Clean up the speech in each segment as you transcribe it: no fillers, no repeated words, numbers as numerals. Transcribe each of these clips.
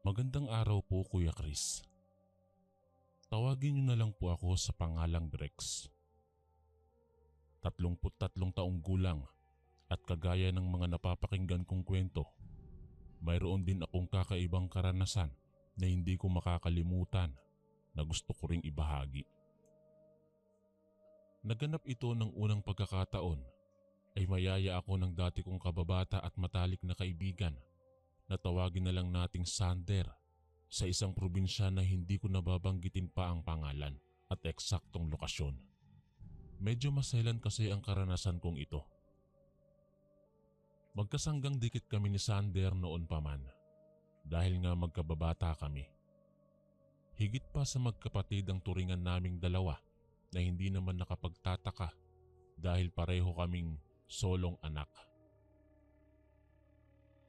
Magandang araw po Kuya Chris. Tawagin niyo na lang po ako sa pangalang Drex. 33 taong gulang at kagaya ng mga napapakinggan kong kwento, mayroon din akong kakaibang karanasan na hindi ko makakalimutan na gusto ko ring ibahagi. Naganap ito ng unang pagkakataon ay mayaya ako ng dati kong kababata at matalik na kaibigan na tawagin na lang nating Sander sa isang probinsya na hindi ko nababanggitin pa ang pangalan at eksaktong lokasyon. Medyo maselan kasi ang karanasan kong ito. Magkasanggang dikit kami ni Sander noon pa man dahil nga magkababata kami. Higit pa sa magkapatid ang turingan naming dalawa na hindi naman nakapagtataka dahil pareho kaming solong anak.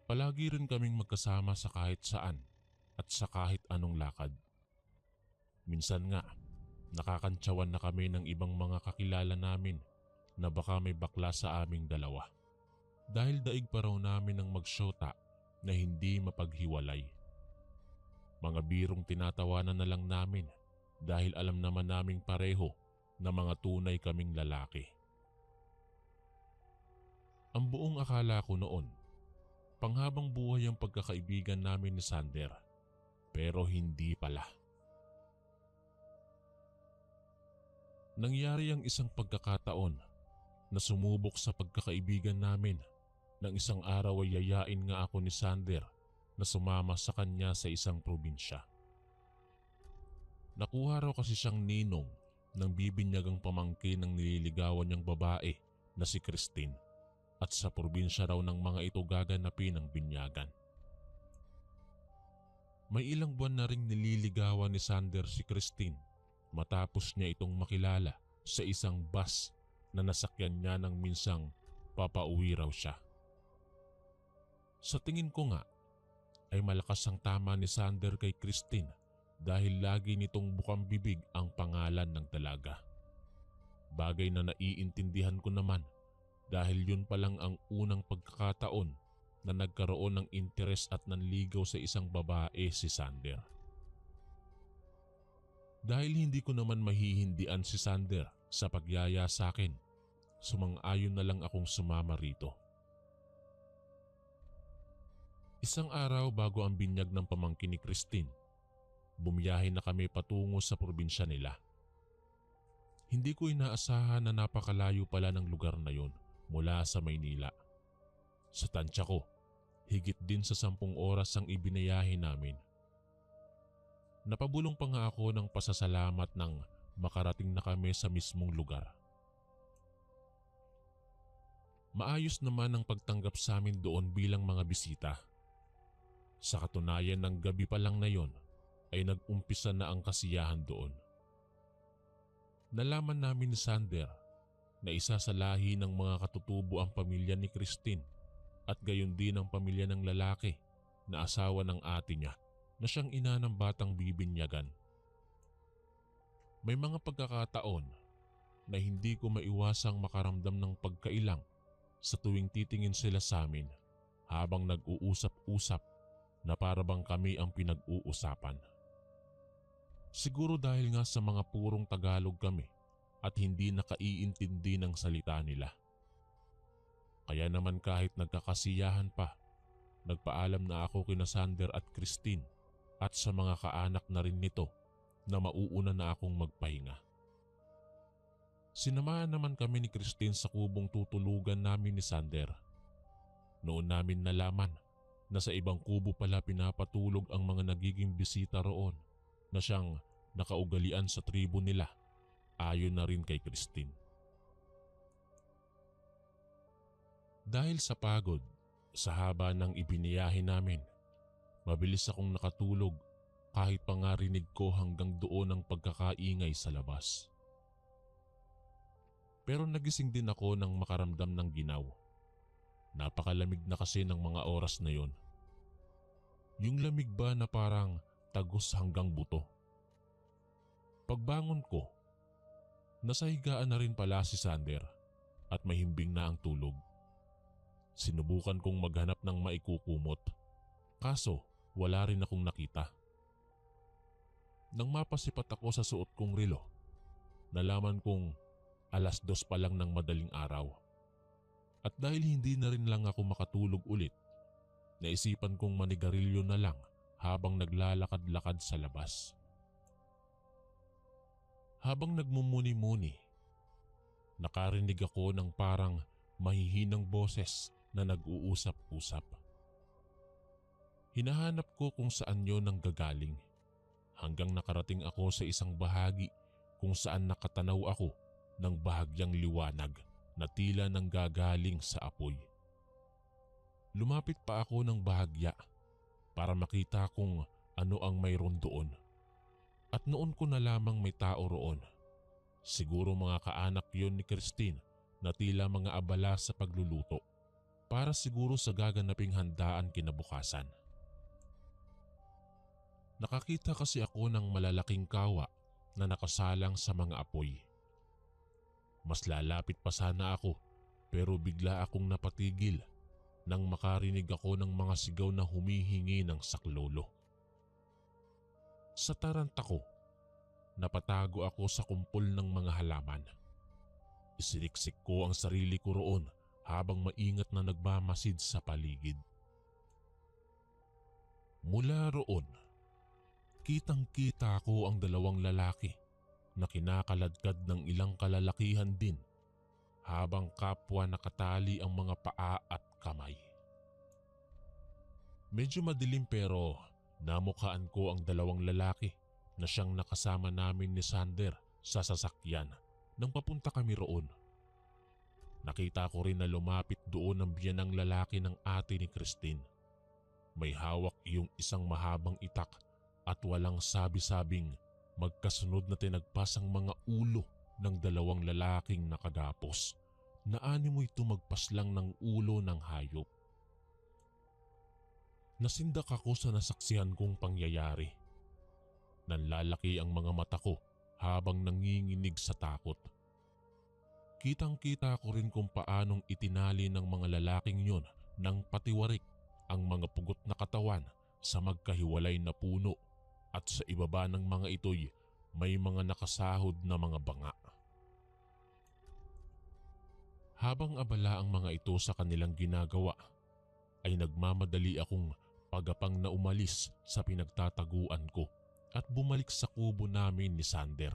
Palagi rin kaming magkasama sa kahit saan at sa kahit anong lakad. Minsan nga, nakakantsawan na kami ng ibang mga kakilala namin na baka may bakla sa aming dalawa. Dahil daig pa raw namin ng magsyota na hindi mapaghiwalay. Mga birong tinatawanan na lang namin dahil alam naman naming pareho na mga tunay kaming lalaki. Ang buong akala ko noon, panghabang buhay ang pagkakaibigan namin ni Sander, pero hindi pala. Nangyari ang isang pagkakataon na sumubok sa pagkakaibigan namin. Nang isang araw ay yayain nga ako ni Sander na sumama sa kanya sa isang probinsya. Nakuha raw kasi siyang ninong ng bibinyagang pamangkin ng nililigawan niyang babae na si Christine. At sa probinsya raw ng mga ito gaganapin ang binyagan. May ilang buwan na ring nililigawan ni Sander si Christine matapos niya itong makilala sa isang bus na nasakyan niya nang minsang papauwi raw siya. Sa tingin ko nga ay malakas ang tama ni Sander kay Christine dahil lagi nitong bukang bibig ang pangalan ng dalaga. Bagay na naiintindihan ko naman dahil yun pa lang ang unang pagkakataon na nagkaroon ng interes at nanligaw sa isang babae si Sander. Dahil hindi ko naman mahihindian si Sander sa pagyaya sa akin, sumang-ayon na lang akong sumama rito. Isang araw bago ang binyag ng pamangkin ni Christine, bumiyahe na kami patungo sa probinsya nila. Hindi ko inaasahan na napakalayo pala ng lugar na yon mula sa Maynila. Sa tansya ko, higit din sa 10 oras ang ibinayahe namin. Napabulong pa nga ako ng pasasalamat nang makarating na kami sa mismong lugar. Maayos naman ang pagtanggap sa amin doon bilang mga bisita. Sa katunayan ng gabi pa lang na yon ay nag-umpisa na ang kasiyahan doon. Nalaman namin ni Sander na isa sa lahi ng mga katutubo ang pamilya ni Christine at gayon din ang pamilya ng lalaki na asawa ng ate niya na siyang ina ng batang bibinyagan. May mga pagkakataon na hindi ko maiwasang makaramdam ng pagkailang sa tuwing titingin sila sa amin habang nag-uusap-usap na para bang kami ang pinag-uusapan. Siguro dahil nga sa mga purong Tagalog kami at hindi nakaiintindi ng salita nila. Kaya naman kahit nagkakasiyahan pa, nagpaalam na ako kina Sander at Christine at sa mga kaanak na rin nito na mauuna na akong magpahinga. Sinamahan naman kami ni Christine sa kubong tutulugan namin ni Sander. Noon namin nalaman na sa ibang kubo pala pinapatulog ang mga nagiging bisita roon na siyang nakaugalian sa tribo nila. Ayon na rin kay Christine. Dahil sa pagod, sa haba ng ibiniyahe namin, mabilis akong nakatulog kahit pa nga rinig ko hanggang doon ang pagkakaingay sa labas. Pero nagising din ako nang makaramdam ng ginaw. Napakalamig na kasi ng mga oras na yon. Yung lamig ba na parang tagos hanggang buto. Pagbangon ko, nasa higaan na rin pala si Sander at mahimbing na ang tulog. Sinubukan kong maghanap ng maikukumot, kaso wala rin akong nakita. Nang mapasipat ako sa suot kong relo, nalaman kong 2:00 pa lang ng madaling araw. At dahil hindi na rin lang ako makatulog ulit, naisipan kong manigarilyo na lang habang naglalakad-lakad sa labas. Habang nagmumuni-muni, nakarinig ako ng parang mahihinang boses na nag-uusap-usap. Hinahanap ko kung saan yon nanggagaling hanggang nakarating ako sa isang bahagi kung saan nakatanaw ako ng bahagyang liwanag na tila nanggagaling sa apoy. Lumapit pa ako ng bahagya para makita kung ano ang mayroon doon. At noon ko na lamang may tao roon. Siguro mga kaanak yon ni Christine na tila mga abala sa pagluluto para siguro sa gaganaping handaan kinabukasan. Nakakita kasi ako ng malalaking kawa na nakasalang sa mga apoy. Mas lalapit pa sana ako pero bigla akong napatigil nang makarinig ako ng mga sigaw na humihingi ng saklolo. Sa taranta ko, napatago ako sa kumpol ng mga halaman. Isiniksik ko ang sarili ko roon habang maingat na nagmamasid sa paligid. Mula roon, kitang-kita ko ang 2 lalaki na kinakaladkad ng ilang kalalakihan din habang kapwa nakatali ang mga paa at kamay. Medyo madilim pero namukhaan ko ang 2 lalaki na siyang nakasama namin ni Sander sa sasakyan nang papunta kami roon. Nakita ko rin na lumapit doon ang biyanang lalaki ng ate ni Christine. May hawak yung isang mahabang itak at walang sabi-sabing magkasunod na tinagpas ang mga ulo ng 2 lalaking nakagapos na animoy tumagpas lang ng ulo ng hayop. Nasindak ako sa nasaksihan kong pangyayari. Nanlalaki ang mga mata ko habang nanginginig sa takot. Kitang-kita ko rin kung paanong itinali ng mga lalaking yon ng patiwarik ang mga pugot na katawan sa magkahiwalay na puno at sa ibaba ng mga ito'y may mga nakasahod na mga banga. Habang abala ang mga ito sa kanilang ginagawa, ay nagmamadali akong pagapang na umalis sa pinagtataguan ko at bumalik sa kubo namin ni Sander.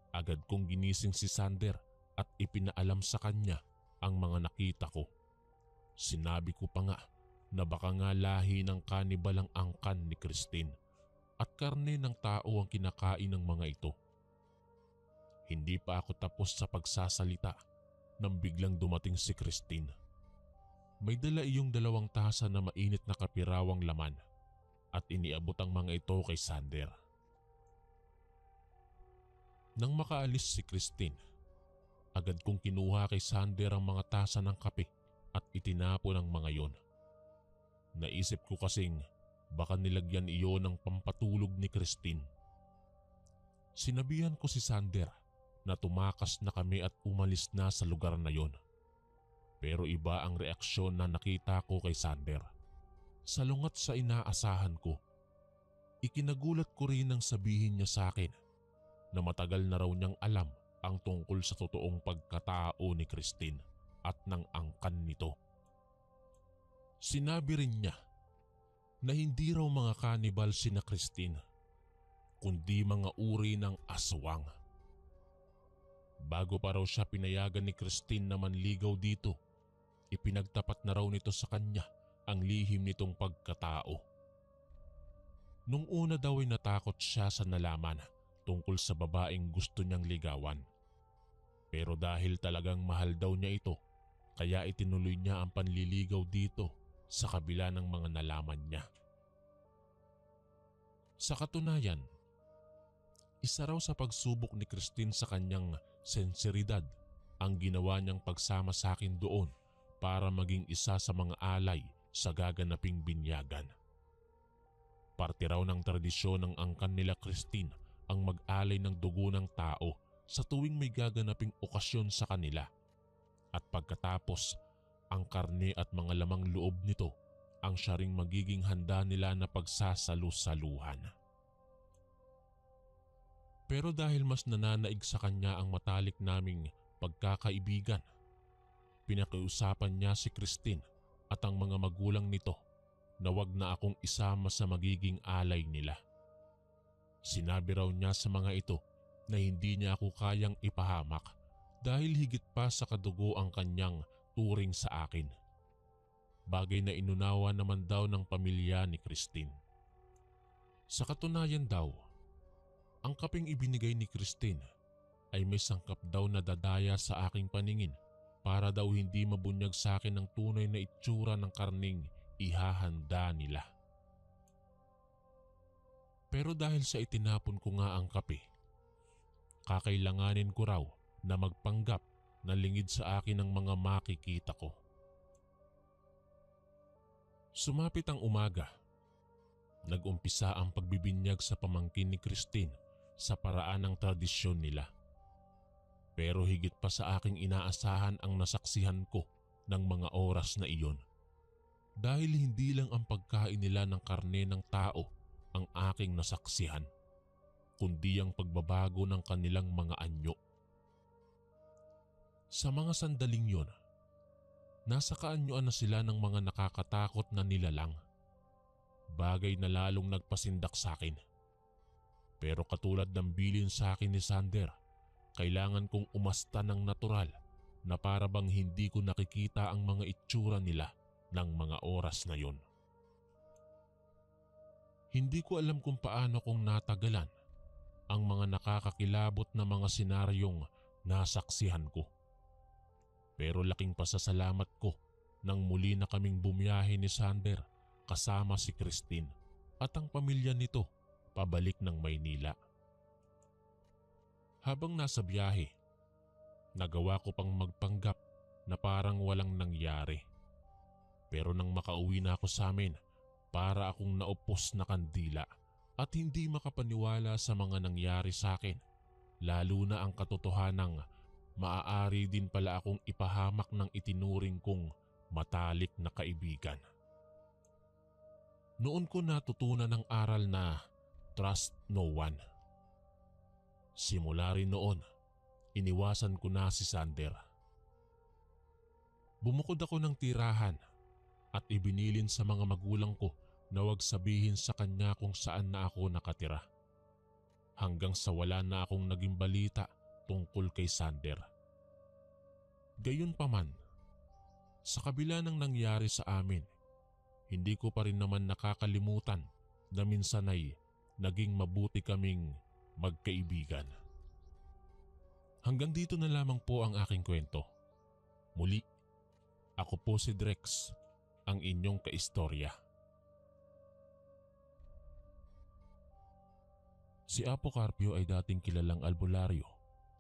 Agad kong ginising si Sander at ipinaalam sa kanya ang mga nakita ko. Sinabi ko pa nga na baka nga lahi ng kanibal ang angkan ni Christine at karne ng tao ang kinakain ng mga ito. Hindi pa ako tapos sa pagsasalita nang biglang dumating si Christine. May dala iyong 2 tasa na mainit na kapirawang laman at iniabot ang mga ito kay Sander. Nang makaalis si Christine, agad kong kinuha kay Sander ang mga tasa ng kape at itinapon ang mga yon. Naisip ko kasing baka nilagyan iyon ng pampatulog ni Christine. Sinabihan ko si Sander na tumakas na kami at umalis na sa lugar na yon. Pero iba ang reaksyon na nakita ko kay Sander. Salungat sa inaasahan ko, ikinagulat ko rin nang sabihin niya sa akin na matagal na raw niyang alam ang tungkol sa totoong pagkatao ni Christine at ng angkan nito. Sinabi rin niya na hindi raw mga kanibal sina Christine, kundi mga uri ng aswang. Bago pa raw siya pinayagan ni Christine na manligaw dito, ipinagtapat na raw nito sa kanya ang lihim nitong pagkatao. Nung una daw ay natakot siya sa nalaman tungkol sa babaeng gusto niyang ligawan. Pero dahil talagang mahal daw niya ito, kaya itinuloy niya ang panliligaw dito sa kabila ng mga nalaman niya. Sa katunayan, isa raw sa pagsubok ni Christine sa kanyang senseridad ang ginawa niyang pagsama sa akin doon para maging isa sa mga alay sa gaganaping binyagan. Parte raw ng tradisyon ng angkan nila Christine ang mag-alay ng dugo ng tao sa tuwing may gaganaping okasyon sa kanila. At pagkatapos, ang karne at mga lamang loob nito ang siya ring magiging handa nila na pagsasalu-saluhan. Pero dahil mas nananaig sa kanya ang matalik naming pagkakaibigan, pinakiusapan niya si Christine at ang mga magulang nito na wag na akong isama sa magiging alay nila. Sinabi raw niya sa mga ito na hindi niya ako kayang ipahamak dahil higit pa sa kadugo ang kanyang turing sa akin. Bagay na inunawa naman daw ng pamilya ni Christine. Sa katunayan daw, ang kapeng ibinigay ni Christine ay may sangkap daw na dadaya sa aking paningin para daw hindi mabunyag sa akin ang tunay na itsura ng karning ihahanda nila. Pero dahil sa itinapon ko nga ang kape, kakailanganin ko raw na magpanggap na lingid sa akin ang mga makikita ko. Sumapit ang umaga. Nag-umpisa ang pagbibinyag sa pamangkin ni Christine sa paraan ng tradisyon nila. Pero higit pa sa aking inaasahan ang nasaksihan ko ng mga oras na iyon. Dahil hindi lang ang pagkain nila ng karne ng tao ang aking nasaksihan, kundi ang pagbabago ng kanilang mga anyo. Sa mga sandaling yon, nasa kaanyuan na sila ng mga nakakatakot na nilalang. Bagay na lalong nagpasindak sa akin. Pero katulad ng bilin sa akin ni Sander, kailangan kong umasta ng natural na para bang hindi ko nakikita ang mga itsura nila ng mga oras na yon. Hindi ko alam kung paano kong natagalan ang mga nakakakilabot na mga senaryong nasaksihan ko. Pero laking pasasalamat ko nang muli na kaming bumiyahe ni Sander kasama si Christine at ang pamilya nito pabalik ng Maynila. Habang nasa biyahe, nagawa ko pang magpanggap na parang walang nangyari. Pero nang makauwi na ako sa amin, para akong naupos na kandila at hindi makapaniwala sa mga nangyari sa akin, lalo na ang katotohanang maaari din pala akong ipahamak ng itinuring kong matalik na kaibigan. Noon ko natutunan ang aral na trust no one. Simula rin noon, iniwasan ko na si Sander. Bumukod ako ng tirahan at ibinilin sa mga magulang ko na wag sabihin sa kanya kung saan na ako nakatira. Hanggang sa wala na akong naging balita tungkol kay Sander. Gayunpaman, sa kabila ng nangyari sa amin, hindi ko pa rin naman nakakalimutan na minsan ay naging mabuti kaming magkaibigan. Hanggang dito na lamang po ang aking kwento. Muli, ako po si Drex, ang inyong kaistorya. Si Apo Carpio ay dating kilalang albularyo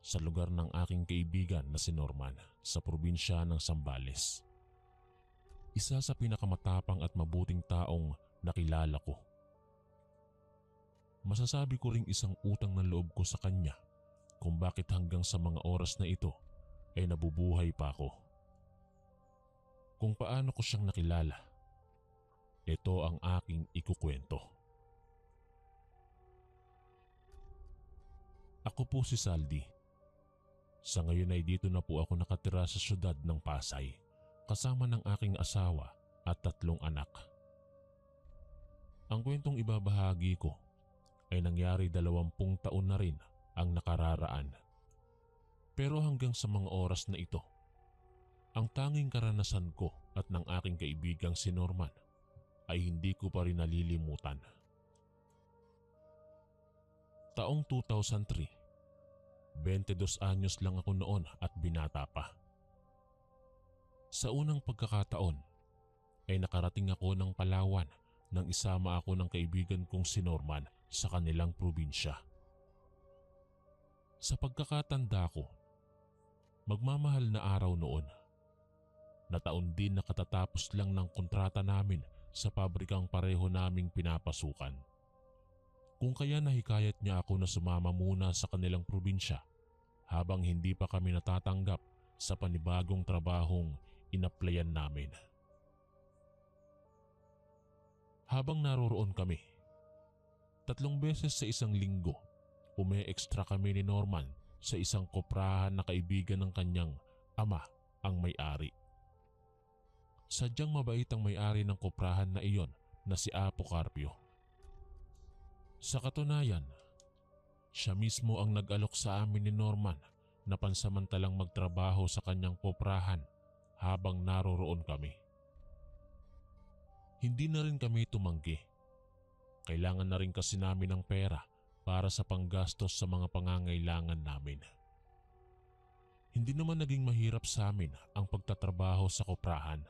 sa lugar ng aking kaibigan na si Norman sa probinsya ng Zambales. Isa sa pinakamatapang at mabuting taong nakilala ko. Masasabi ko ring isang utang ng loob ko sa kanya kung bakit hanggang sa mga oras na ito ay nabubuhay pa ako. Kung paano ko siyang nakilala, ito ang aking ikukwento. Ako po si Saldi. Sa ngayon ay dito na po ako nakatira sa syudad ng Pasay kasama ng aking asawa at 3 anak. Ang kwentong ibabahagi ko ay nangyari 20 taon na rin ang nakararaan. Pero hanggang sa mga oras na ito, ang tanging karanasan ko at ng aking kaibigang si Norman ay hindi ko pa rin nalilimutan. Taong 2003, 22 anyos lang ako noon at binata pa. Sa unang pagkakataon ay nakarating ako ng Palawan nang isama ako ng kaibigan kong si Norman sa kanilang probinsya. Sa pagkakatanda ko, magmamahal na araw noon. Na taon din na katatapos lang ng kontrata namin sa pabrikang pareho naming pinapasukan. Kung kaya nahikayat niya ako na sumama muna sa kanilang probinsya habang hindi pa kami natatanggap sa panibagong trabahong inaplayan namin. Habang naroroon kami, 3 beses sa isang linggo, ume-extra kami ni Norman sa isang koprahan na kaibigan ng kanyang ama ang may-ari. Sadyang mabait ang may-ari ng koprahan na iyon na si Apo Carpio. Sa katunayan, siya mismo ang nag-alok sa amin ni Norman na pansamantalang magtrabaho sa kanyang koprahan habang naroroon kami. Hindi na rin kami tumanggi. Kailangan na rin kasi namin ng pera para sa panggastos sa mga pangangailangan namin. Hindi naman naging mahirap sa amin ang pagtatrabaho sa koprahan.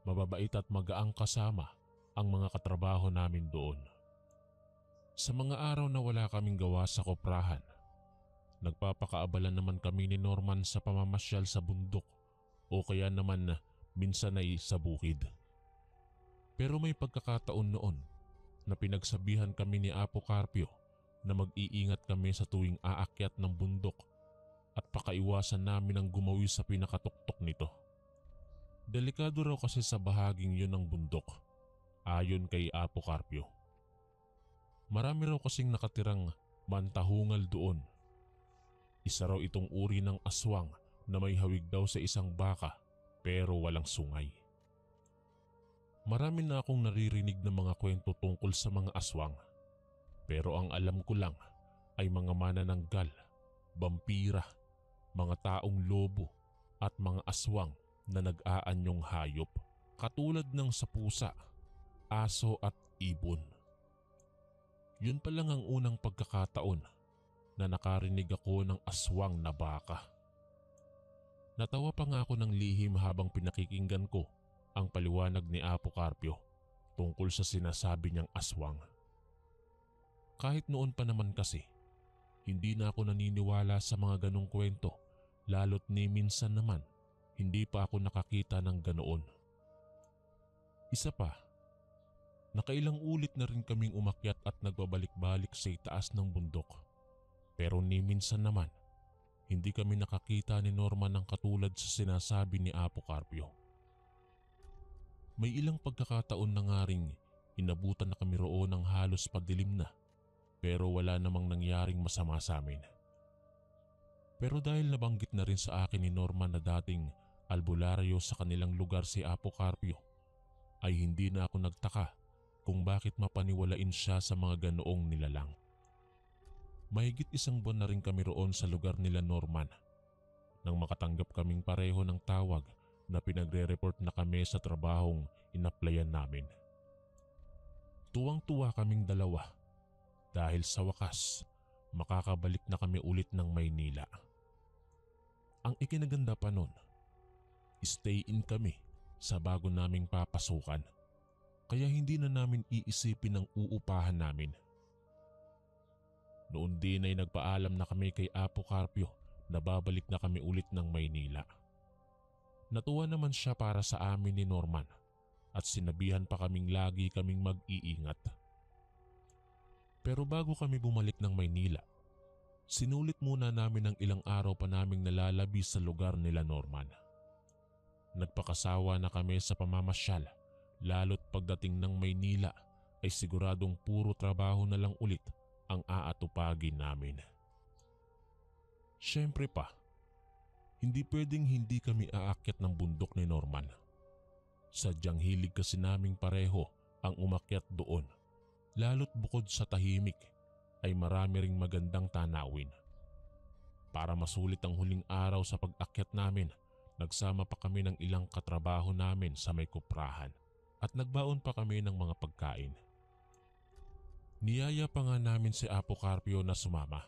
Mababait at magaang kasama ang mga katrabaho namin doon. Sa mga araw na wala kaming gawa sa koprahan, nagpapakaabala naman kami ni Norman sa pamamasyal sa bundok o kaya naman minsan ay sa bukid. Pero may pagkakataon noon na pinagsabihan kami ni Apo Carpio na mag-iingat kami sa tuwing aakyat ng bundok at pakaiwasan namin ang gumawi sa pinakatuktok nito. Delikado raw kasi sa bahaging yun ng bundok, ayon kay Apo Carpio. Marami raw kasing nakatirang mantahungal doon. Isa raw itong uri ng aswang na may hawig daw sa isang baka pero walang sungay. Marami na akong naririnig ng mga kwento tungkol sa mga aswang, pero ang alam ko lang ay mga manananggal, bampira, mga taong lobo at mga aswang na nag-aanyong hayop katulad ng sa pusa, aso at ibon. Yun pa lang ang unang pagkakataon na nakarinig ako ng aswang na baka. Natawa pa nga ako ng lihim habang pinakikinggan ko ang paliwanag ni Apo Carpio tungkol sa sinasabi niyang aswang. Kahit noon pa naman kasi, hindi na ako naniniwala sa mga ganong kwento, lalo't ni minsan naman hindi pa ako nakakita ng ganoon. Isa pa, nakailang ulit na rin kaming umakyat at nagbabalik-balik sa itaas ng bundok. Pero ni minsan naman, hindi kami nakakita ni Norman ng katulad sa sinasabi ni Apo Carpio. May ilang pagkakataon na nga ring inabutan na kami roon ng halos padilim na pero wala namang nangyaring masama sa amin. Pero dahil nabanggit na rin sa akin ni Norman na dating albularyo sa kanilang lugar si Apo Carpio, ay hindi na ako nagtaka kung bakit mapaniwalain siya sa mga ganoong nilalang. Mahigit 1 buwan na rin kami roon sa lugar nila Norman nang makatanggap kaming pareho ng tawag na pinagre-report na kami sa trabahong inaplayan namin. Tuwang-tuwa kaming dalawa dahil sa wakas makakabalik na kami ulit ng Maynila. Ang ikinaganda pa nun, stay in kami sa bago naming papasukan, kaya hindi na namin iisipin ang uupahan namin. Noon din ay nagpaalam na kami kay Apo Carpio na babalik na kami ulit ng Maynila. Natuwa naman siya para sa amin ni Norman at sinabihan pa kaming lagi kaming mag-iingat. Pero bago kami bumalik ng Maynila, sinulit muna namin ang ilang araw pa naming nalalabi sa lugar nila Norman. Nagpakasawa na kami sa pamamasyal, lalo't pagdating ng Maynila ay siguradong puro trabaho na lang ulit ang aatupagin namin. Siyempre pa, hindi pwedeng hindi kami aakyat ng bundok ni Norman. Sadyang hilig kasi naming pareho ang umakyat doon, lalo't bukod sa tahimik ay marami ring magandang tanawin. Para masulit ang huling araw sa pag-akyat namin, nagsama pa kami ng ilang katrabaho namin sa may kuprahan at nagbaon pa kami ng mga pagkain. Niyaya pa nga namin si Apo Carpio na sumama.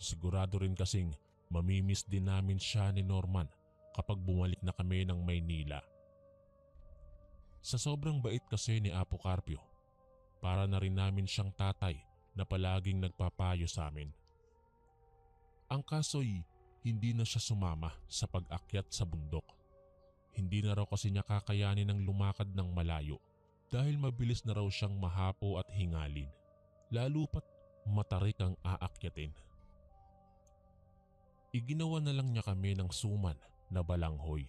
Sigurado rin kasing mamimiss din namin siya ni Norman kapag bumalik na kami ng Maynila. Sa sobrang bait kasi ni Apo Carpio, para na rin namin siyang tatay na palaging nagpapayo sa amin. Ang kaso'y hindi na siya sumama sa pag-akyat sa bundok. Hindi na raw kasi niya kakayanin ng lumakad ng malayo dahil mabilis na raw siyang mahapo at hingalin, lalo pat matarik ang aakyatin. Iginawa na lang niya kami ng suman na balanghoy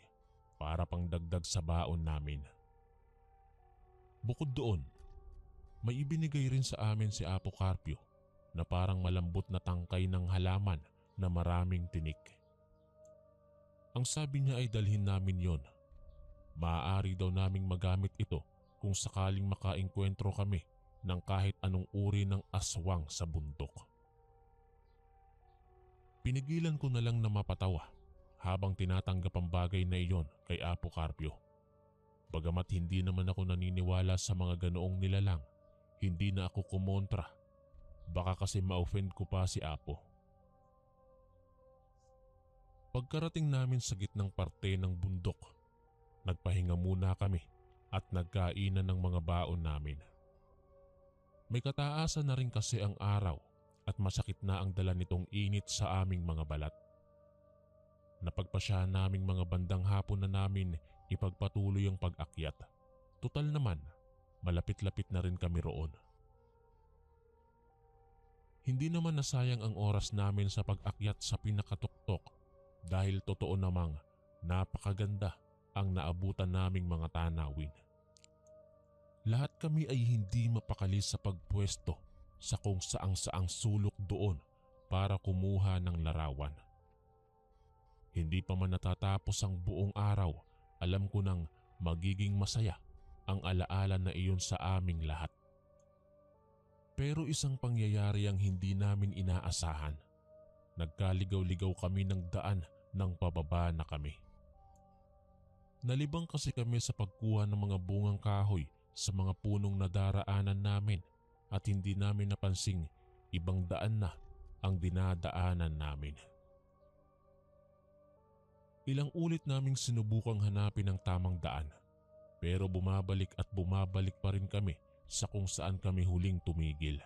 para pang dagdag sa baon namin. Bukod doon, may ibinigay rin sa amin si Apo Carpio na parang malambot na tangkay ng halaman na maraming tinik. Ang sabi niya ay dalhin namin yon. Maaari daw naming magamit ito kung sakaling makaengkwentro kami ng kahit anong uri ng aswang sa bundok. Pinigilan ko na lang na mapatawa habang tinatanggap ang bagay na iyon kay Apo Carpio. Bagamat hindi naman ako naniniwala sa mga ganoong nilalang, hindi na ako kumontra. Baka kasi ma-offend ko pa si Apo. Pagkarating namin sa gitnang parte ng bundok, nagpahinga muna kami at nagkainan ng mga baon namin. May kataasan na rin kasi ang araw at masakit na ang dala nitong init sa aming mga balat. Napagpasyahan naming mga bandang hapon na namin ipagpatuloy ang pag-akyat. Tutal naman, malapit-lapit na rin kami roon. Hindi naman nasayang ang oras namin sa pag-akyat sa pinakatuktok dahil totoo namang napakaganda ang naabutan naming mga tanawin. Lahat kami ay hindi mapakali sa pagpwesto sa kung saang-saang sulok doon para kumuha ng larawan. Hindi pa man natatapos ang buong araw, alam ko nang magiging masaya ang alaala na iyon sa aming lahat. Pero isang pangyayari ang hindi namin inaasahan. Nagkaligaw-ligaw kami ng daan nang pababa na kami. Nalibang kasi kami sa pagkuha ng mga bungang kahoy sa mga punong nadaraanan namin at hindi namin napansing ibang daan na ang dinadaanan namin. Ilang ulit naming sinubukang hanapin ang tamang daan pero bumabalik at bumabalik pa rin kami sa kung saan kami huling tumigil.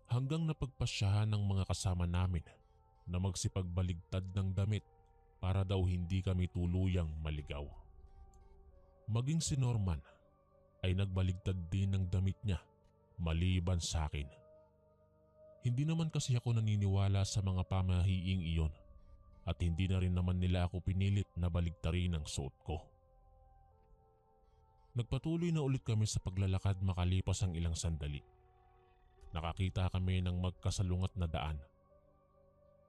Hanggang napagpasyahan ng mga kasama namin na magsipagbaligtad ng damit para daw hindi kami tuluyang maligaw. Maging si Norman ay nagbaligtad din ng damit niya maliban sa akin. Hindi naman kasi ako naniniwala sa mga pamahiing iyon at hindi na rin naman nila ako pinilit na baligtarin ang suot ko. Nagpatuloy na ulit kami sa paglalakad makalipas ang ilang sandali. Nakakita kami ng magkasalungat na daan.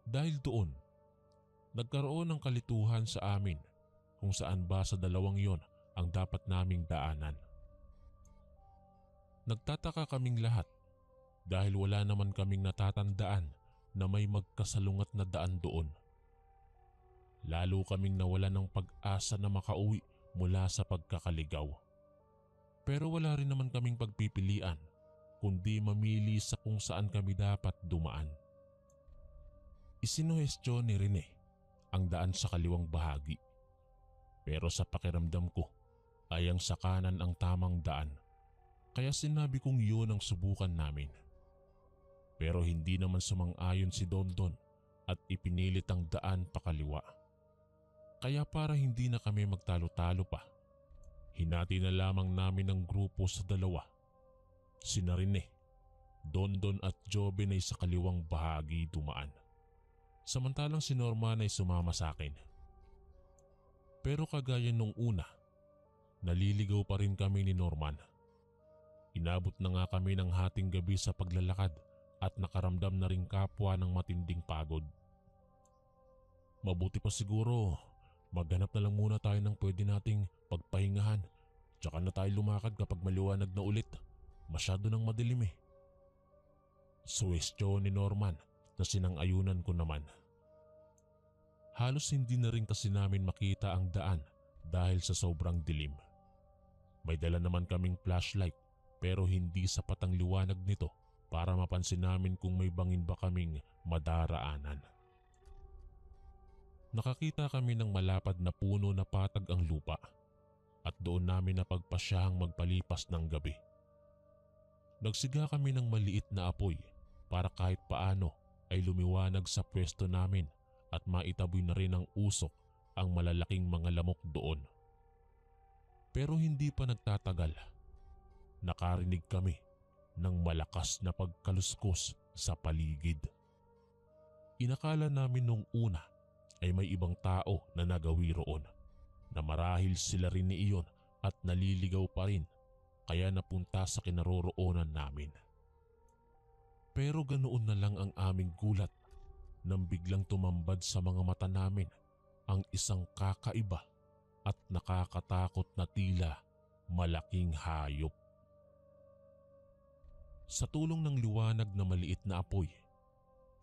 Dahil doon, nagkaroon ng kalituhan sa amin kung saan ba sa dalawang yon ang dapat naming daanan. Nagtataka kaming lahat dahil wala naman kaming natatandaan na may magkasalungat na daan doon. Lalo kaming nawala ng pag-asa na makauwi mula sa pagkakaligaw. Pero wala rin naman kaming pagpipilian kundi mamili sa kung saan kami dapat dumaan. Isinuhestyon ni Rene ang daan sa kaliwang bahagi. Pero sa pakiramdam ko ay ang sa kanan ang tamang daan. Kaya sinabi kong yun ang subukan namin. Pero hindi naman sumang-ayon si Dondon at ipinilit ang daan pakaliwa. Kaya para hindi na kami magtalo-talo pa, hinati na lamang namin ang grupo sa dalawa. Sina Rene, Dondon at Joben ay sa kaliwang bahagi dumaan. Samantalang si Norman ay sumama sa akin. Pero kagaya nung una, naliligaw pa rin kami ni Norman. Inabot na nga kami ng hating gabi sa paglalakad at nakaramdam na rin kapwa ng matinding pagod. Mabuti pa siguro, maghanap na lang muna tayo ng pwede nating pagpahingahan. Tsaka na tayo lumakad kapag maliwanag na ulit. Masyado nang madilim eh. Suwestyon ni Norman na sinang-ayunan ko naman. Halos hindi na rin kasi namin makita ang daan dahil sa sobrang dilim. May dala naman kaming flashlight pero hindi sapat ang liwanag nito para mapansin namin kung may bangin ba kaming madaraanan. Nakakita kami ng malapad na puno na patag ang lupa at doon namin napagpasyahang magpalipas ng gabi. Nagsiga kami ng maliit na apoy para kahit paano ay lumiwanag sa pwesto namin at maitaboy na rin ng usok ang malalaking mga lamok doon. Pero hindi pa nagtatagal. Nakarinig kami ng malakas na pagkaluskos sa paligid. Inakala namin nung una ay may ibang tao na nagawi roon na marahil sila rin ni iyon at naliligaw pa rin kaya napunta sa kinaroroonan namin. Pero ganoon na lang ang aming gulat nang biglang tumambad sa mga mata namin ang isang kakaiba at nakakatakot na tila malaking hayop. Sa tulong ng liwanag na maliit na apoy,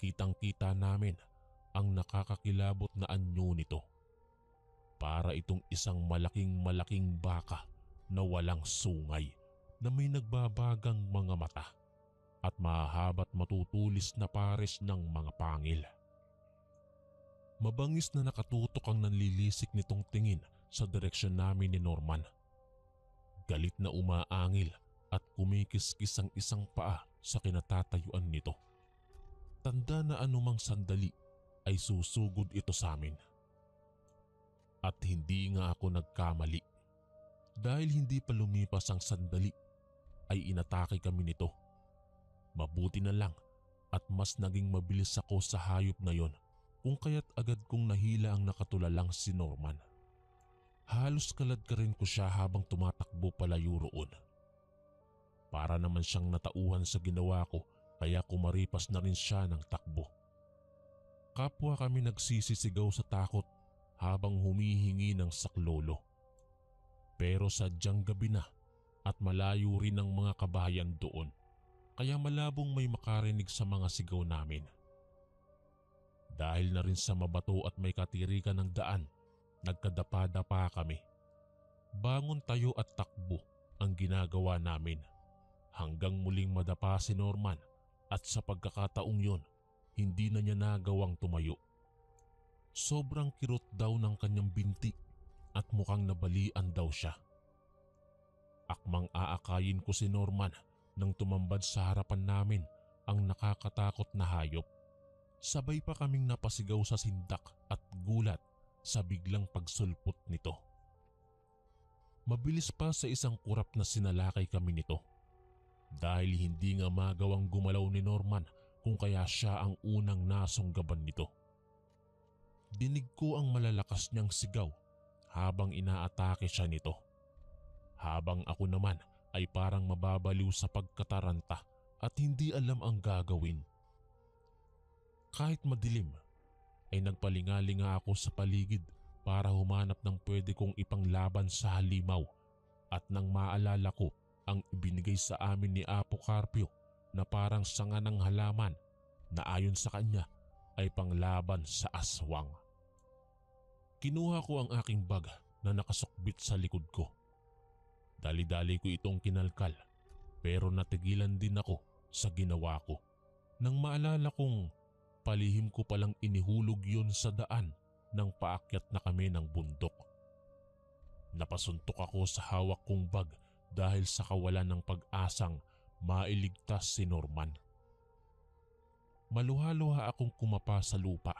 kitang-kita namin ang nakakakilabot na anyo nito. Para itong isang malaking baka na walang sungay na may nagbabagang mga mata at mahahaba't matutulis na pares ng mga pangil. Mabangis na nakatutok ang nanlilisik nitong tingin sa direksyon namin ni Norman. Galit na umaangil at kumikiskis ang isang paa sa kinatatayuan nito. Tanda na anumang sandali ay susugod ito sa amin. At hindi nga ako nagkamali. Dahil hindi pa lumipas ang sandali ay inatake kami nito. Mabuti na lang at mas naging mabilis ako sa hayop na yon kung kaya't agad kong nahila ang nakatulalang si Norman. Halos kalad ka rin ko siya habang tumatakbo palayo roon. Para naman siyang natauhan sa ginawa ko kaya kumaripas na rin siya ng takbo. Kapwa kami nagsisisigaw sa takot habang humihingi ng saklolo. Pero sadyang gabi na at malayo rin ang mga kabayan doon kaya malabong may makarinig sa mga sigaw namin. Dahil na rin sa mabato at may katirikan ng daan, nagkadapa-dapa kami. Bangon tayo at takbo ang ginagawa namin hanggang muling madapa si Norman at sa pagkakataong yon, hindi na niya nagawang tumayo. Sobrang kirot daw ng kanyang binti at mukhang nabalian daw siya. Akmang aakayin ko si Norman nang tumambad sa harapan namin ang nakakatakot na hayop. Sabay pa kaming napasigaw sa sindak at gulat sa biglang pagsulpot nito. Mabilis pa sa isang kurap na sinalakay kami nito. Dahil hindi nga magawang gumalaw ni Norman kung kaya siya ang unang nasunggaban nito. Dinig ko ang malalakas niyang sigaw habang inaatake siya nito. Habang ako naman ay parang mababaliw sa pagkataranta at hindi alam ang gagawin. Kahit madilim ay nagpalingalinga ako sa paligid para humanap ng pwede kong ipanglaban sa halimaw at nang maalala ko ang ibinigay sa amin ni Apo Carpio na parang sanga ng halaman na ayon sa kanya ay panglaban sa aswang. Kinuha ko ang aking bag na nakasukbit sa likod ko. Dali-dali ko itong kinalkal pero natigilan din ako sa ginawa ko nang maalala kong palihim ko palang inihulog yon sa daan nang paakyat na kami ng bundok. Napasuntok ako sa hawak kong bag dahil sa kawalan ng pag-asang mailigtas si Norman. Maluha-luha akong kumapa sa lupa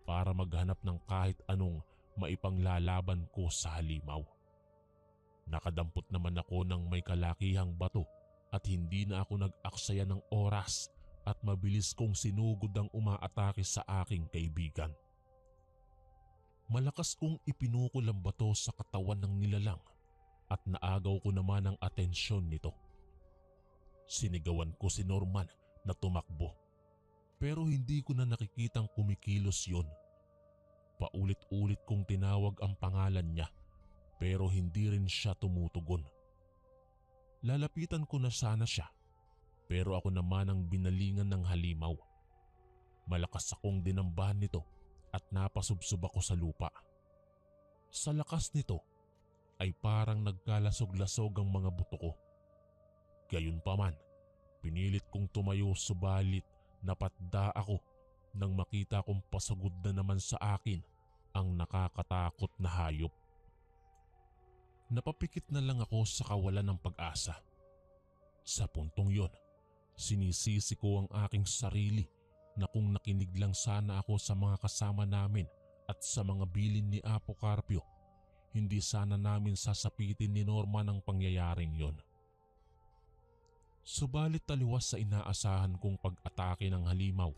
para maghanap ng kahit anong maipanglalaban ko sa halimaw. Nakadampot naman ako ng may kalakihang bato at hindi na ako nag-aksaya ng oras at mabilis kong sinugod ang umaatake sa aking kaibigan. Malakas kong ipinukol ang bato sa katawan ng nilalang at naagaw ko naman ang atensyon nito. Sinigawan ko si Norman na tumakbo pero hindi ko na nakikitang kumikilos yon. Paulit-ulit kong tinawag ang pangalan niya pero hindi rin siya tumutugon. Lalapitan ko na sana siya pero ako naman ang binalingan ng halimaw. Malakas akong dinambahan nito at napasubsob ako sa lupa. Sa lakas nito ay parang nagkalasog-lasog ang mga buto ko. Gayunpaman, pinilit kong tumayo subalit napatda ako nang makita kong pasagod na naman sa akin ang nakakatakot na hayop. Napapikit na lang ako sa kawalan ng pag-asa. Sa puntong yon, sinisisi ko ang aking sarili na kung nakinig lang sana ako sa mga kasama namin at sa mga bilin ni Apo Carpio, hindi sana namin sasapitin ni Norman ang pangyayaring yon. Subalit taliwas sa inaasahan kong pag-atake ng halimaw,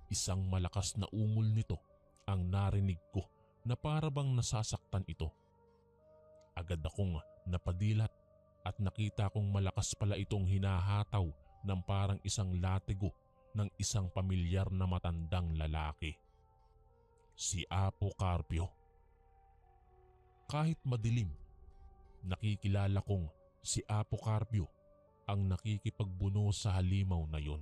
isang malakas na ungol nito ang narinig ko na para bang nasasaktan ito. Agad akong napadilat at nakita kong malakas pala itong hinahataw ng parang isang latigo ng isang pamilyar na matandang lalaki. Si Apo Carpio. Kahit madilim, nakikilala kong si Apo Carpio ang nakikipagbuno sa halimaw na yon.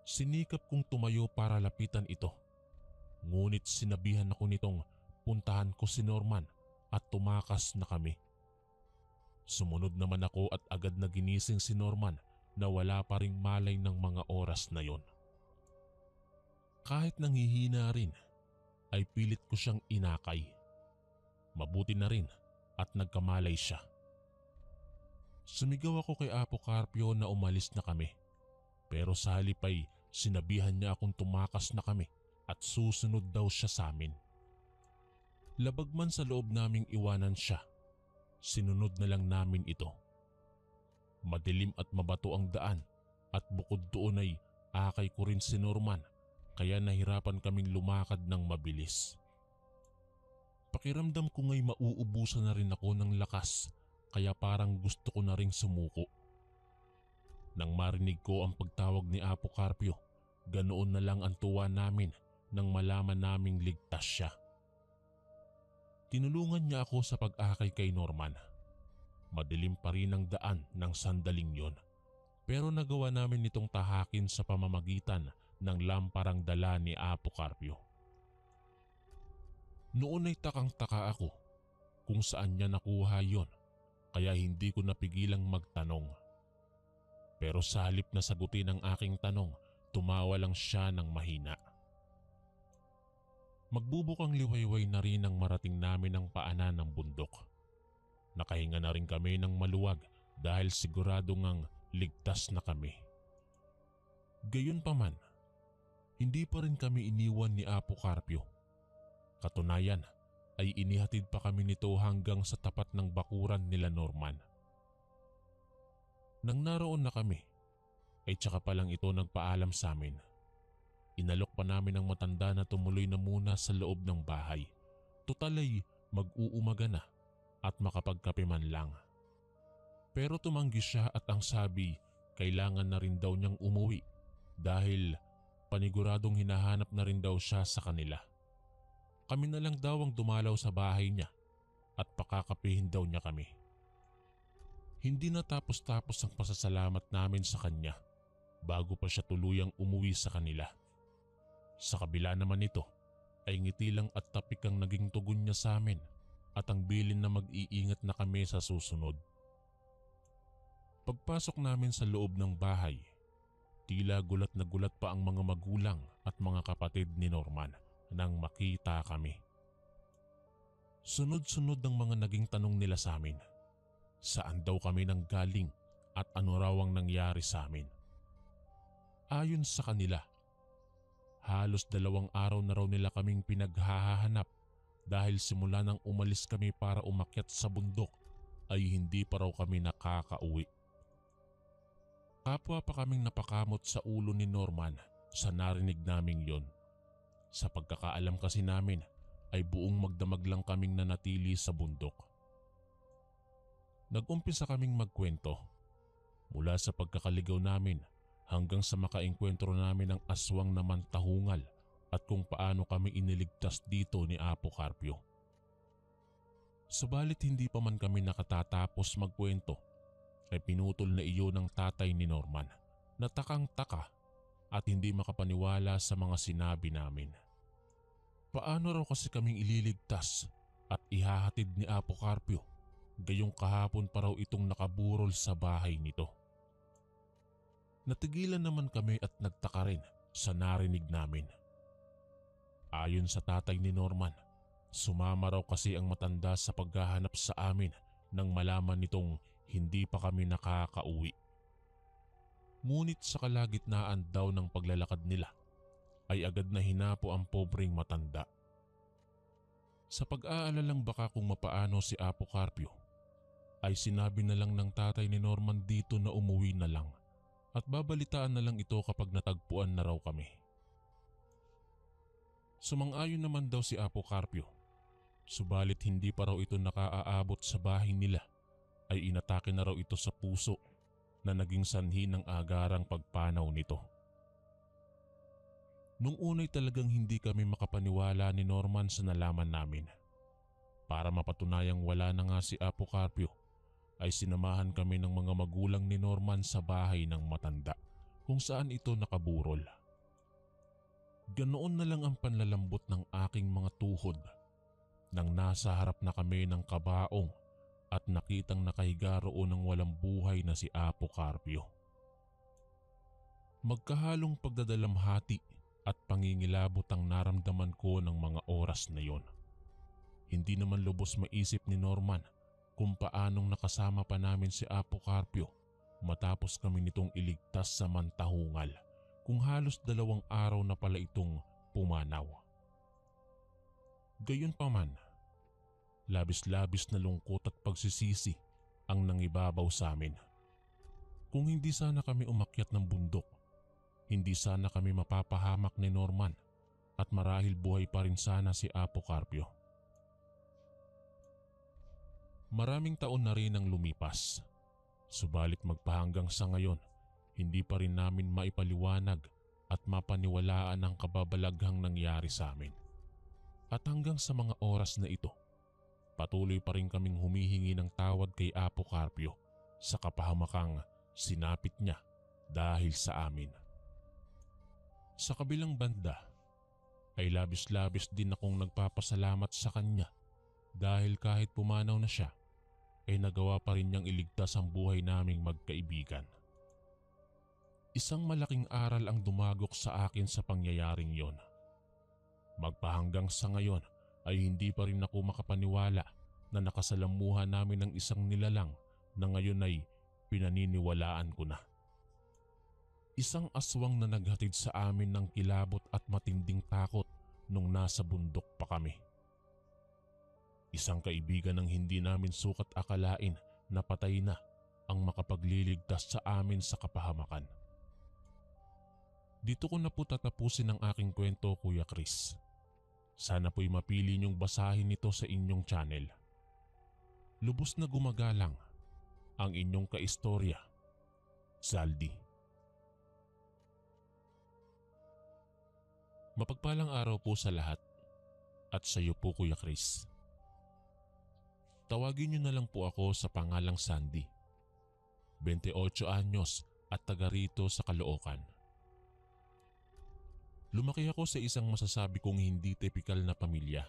Sinikap kong tumayo para lapitan ito, ngunit sinabihan ako nitong puntahan ko si Norman at tumakas na kami. Sumunod naman ako at agad na ginising si Norman na wala pa ring malay ng mga oras na yon. Kahit nanghihina rin, ay pilit ko siyang inakay. Mabuti na rin at nagkamalay siya. Sumigaw ako kay Apo Carpio na umalis na kami, pero sa halip ay sinabihan niya akong tumakas na kami at susunod daw siya sa amin. Labag man sa loob naming iwanan siya, sinunod na lang namin ito. Madilim at mabato ang daan at bukod doon ay akay ko rin si Norman, kaya nahirapan kaming lumakad ng mabilis. Pakiramdam ko nga'y mauubusan na rin ako ng lakas, kaya parang gusto ko na ring sumuko. Nang marinig ko ang pagtawag ni Apo Carpio, ganoon na lang ang tuwa namin nang malaman naming ligtas siya. Tinulungan niya ako sa pag-akay kay Norman. Madilim pa rin ang daan ng sandaling yon, pero nagawa namin itong tahakin sa pamamagitan ng lamparang dala ni Apo Carpio. Noon ay takang-taka ako kung saan niya nakuha yon, kaya hindi ko napigilang magtanong. Pero sa halip na sagutin ang aking tanong, tumawa lang siya ng mahina. Magbubukang liwayway na rin ang marating namin ang paanan ng bundok. Nakahinga na rin kami ng maluwag dahil sigurado ngang ligtas na kami. Gayunpaman, hindi pa rin kami iniwan ni Apo Carpio. Katunayan ay inihatid pa kami nito hanggang sa tapat ng bakuran nila Norman. Nang naroon na kami, ay tsaka pa lang ito nagpaalam sa amin. Inalok pa namin ang matanda na tumuloy na muna sa loob ng bahay. Tutal ay mag-uumaga na at makapagkape man lang. Pero tumanggi siya at ang sabi, kailangan na rin daw niyang umuwi dahil paniguradong hinahanap na rin daw siya sa kanila. Kami na lang daw ang dumalaw sa bahay niya at pakakapihin daw niya kami. Hindi natapos-tapos ang pasasalamat namin sa kanya bago pa siya tuluyang umuwi sa kanila. Sa kabila naman nito ay ngiti lang at tapik ang naging tugon niya sa amin at ang bilin na mag-iingat na kami sa susunod. Pagpasok namin sa loob ng bahay, tila gulat na gulat pa ang mga magulang at mga kapatid ni Norman nang makita kami. Sunod-sunod ang mga naging tanong nila sa amin. Saan daw kami nang galing at ano raw ang nangyari sa amin? Ayon sa kanila, halos 2 araw na raw nila kaming pinaghahanap dahil simula nang umalis kami para umakyat sa bundok ay hindi pa raw kami nakakauwi. Kapwa pa kaming napakamot sa ulo ni Norman sa narinig naming yon. Sa pagkakaalam kasi namin ay buong magdamag lang kaming nanatili sa bundok. Nag-umpisa kaming magkwento mula sa pagkakaligaw namin hanggang sa makaengkwentro namin ang aswang na mantahungal at kung paano kami iniligtas dito ni Apo Carpio. Subalit hindi pa man kami nakatatapos magkwento ay pinutol na iyo ng tatay ni Norman na takang-taka at hindi makapaniwala sa mga sinabi namin. Paano raw kasi kaming ililigtas at ihahatid ni Apo Carpio gayong kahapon pa raw itong nakaburol sa bahay nito? Natigilan naman kami at nagtaka rin sa narinig namin. Ayon sa tatay ni Norman, sumama raw kasi ang matanda sa paghahanap sa amin nang malaman nitong hindi pa kami nakakauwi. Ngunit sa kalagitnaan daw ng paglalakad nila ay agad na hinapo ang pobreng matanda. Sa pag-aalalang baka kung mapaano si Apo Carpio, ay sinabi na lang ng tatay ni Norman dito na umuwi na lang at babalitaan na lang ito kapag natagpuan na raw kami. Sumang-ayon naman daw si Apo Carpio, subalit hindi pa raw ito nakaaabot sa bahay nila ay inatake na raw ito sa puso na naging sanhi ng agarang pagpanaw nito. Nung unay talagang hindi kami makapaniwala ni Norman sa nalaman namin. Para mapatunayang wala na nga si Apocarpio ay sinamahan kami ng mga magulang ni Norman sa bahay ng matanda kung saan ito nakaburol. Ganoon na lang ang panlalambot ng aking mga tuhod nang nasa harap na kami ng kabaong at nakitang nakahiga roon ng walang buhay na si Apocarpio. Magkahalong pagdadalamhati at pangingilabot ang naramdaman ko ng mga oras na yon. Hindi naman lubos maisip ni Norman kung paanong nakasama pa namin si Apocarpio matapos kami nitong iligtas sa mantahungal kung halos 2 araw na pala itong pumanaw. Gayunpaman, labis-labis na lungkot at pagsisisi ang nangibabaw sa amin. Kung hindi sana kami umakyat ng bundok, hindi sana kami mapapahamak ni Norman at marahil buhay pa rin sana si Apocarpio. Maraming taon na rin ang lumipas, subalit magpahanggang sa ngayon, hindi pa rin namin maipaliwanag at mapaniwalaan ang kababalaghang nangyari sa amin. At hanggang sa mga oras na ito, patuloy pa rin kaming humihingi ng tawad kay Apocarpio sa kapahamakang sinapit niya dahil sa amin. Sa kabilang banda, ay labis-labis din akong nagpapasalamat sa kanya dahil kahit pumanaw na siya, ay nagawa pa rin niyang iligtas ang buhay naming magkaibigan. Isang malaking aral ang dumagok sa akin sa pangyayaring yon. Magpahanggang sa ngayon ay hindi pa rin ako makapaniwala na nakasalamuhan namin ng isang nilalang na ngayon ay pinaniniwalaan ko na. Isang aswang na naghatid sa amin ng kilabot at matinding takot nung nasa bundok pa kami. Isang kaibigan ng hindi namin sukat akalain na patay na ang makapagliligtas sa amin sa kapahamakan. Dito ko na po tatapusin ang aking kwento, Kuya Chris. Sana po'y mapili niyong basahin ito sa inyong channel. Lubos na gumagalang ang inyong kaistorya, Zaldi. Mapagpalang araw po sa lahat at sa iyo po, Kuya Chris. Tawagin niyo na lang po ako sa pangalang Sandy. 28 anyos at taga rito sa Caloocan. Lumaki ako sa isang masasabi kong hindi tipikal na pamilya.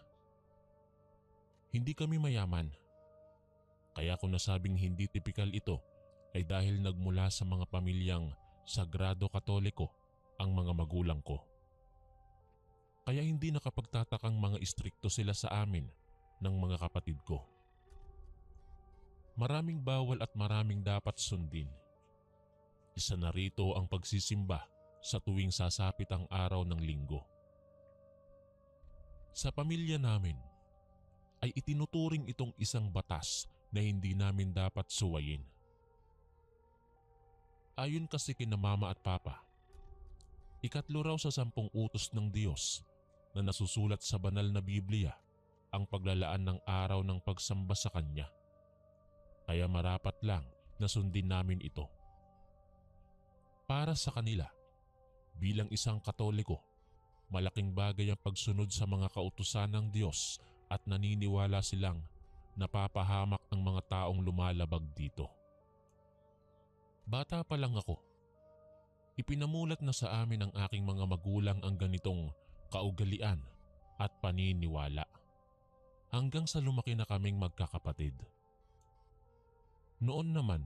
Hindi kami mayaman. Kaya kung nasabing hindi tipikal ito ay dahil nagmula sa mga pamilyang Sagrado Katoliko ang mga magulang ko. Kaya hindi nakapagtatakang mga istrikto sila sa amin ng mga kapatid ko. Maraming bawal at maraming dapat sundin. Isa na rito ang pagsisimba sa tuwing sasapit ang araw ng linggo. Sa pamilya namin ay itinuturing itong isang batas na hindi namin dapat suwayin. Ayon kasi kina Mama at Papa, 3 raw sa 10 utos ng Diyos na nasusulat sa banal na Biblia ang paglalaan ng araw ng pagsamba sa Kanya. Kaya marapat lang na sundin namin ito. Para sa kanila, bilang isang Katoliko, malaking bagay ang pagsunod sa mga kautusan ng Diyos at naniniwala silang napapahamak ang mga taong lumalabag dito. Bata pa lang ako, ipinamulat na sa amin ng aking mga magulang ang ganitong kaugalian at paniniwala hanggang sa lumaki na kaming magkakapatid. Noon naman,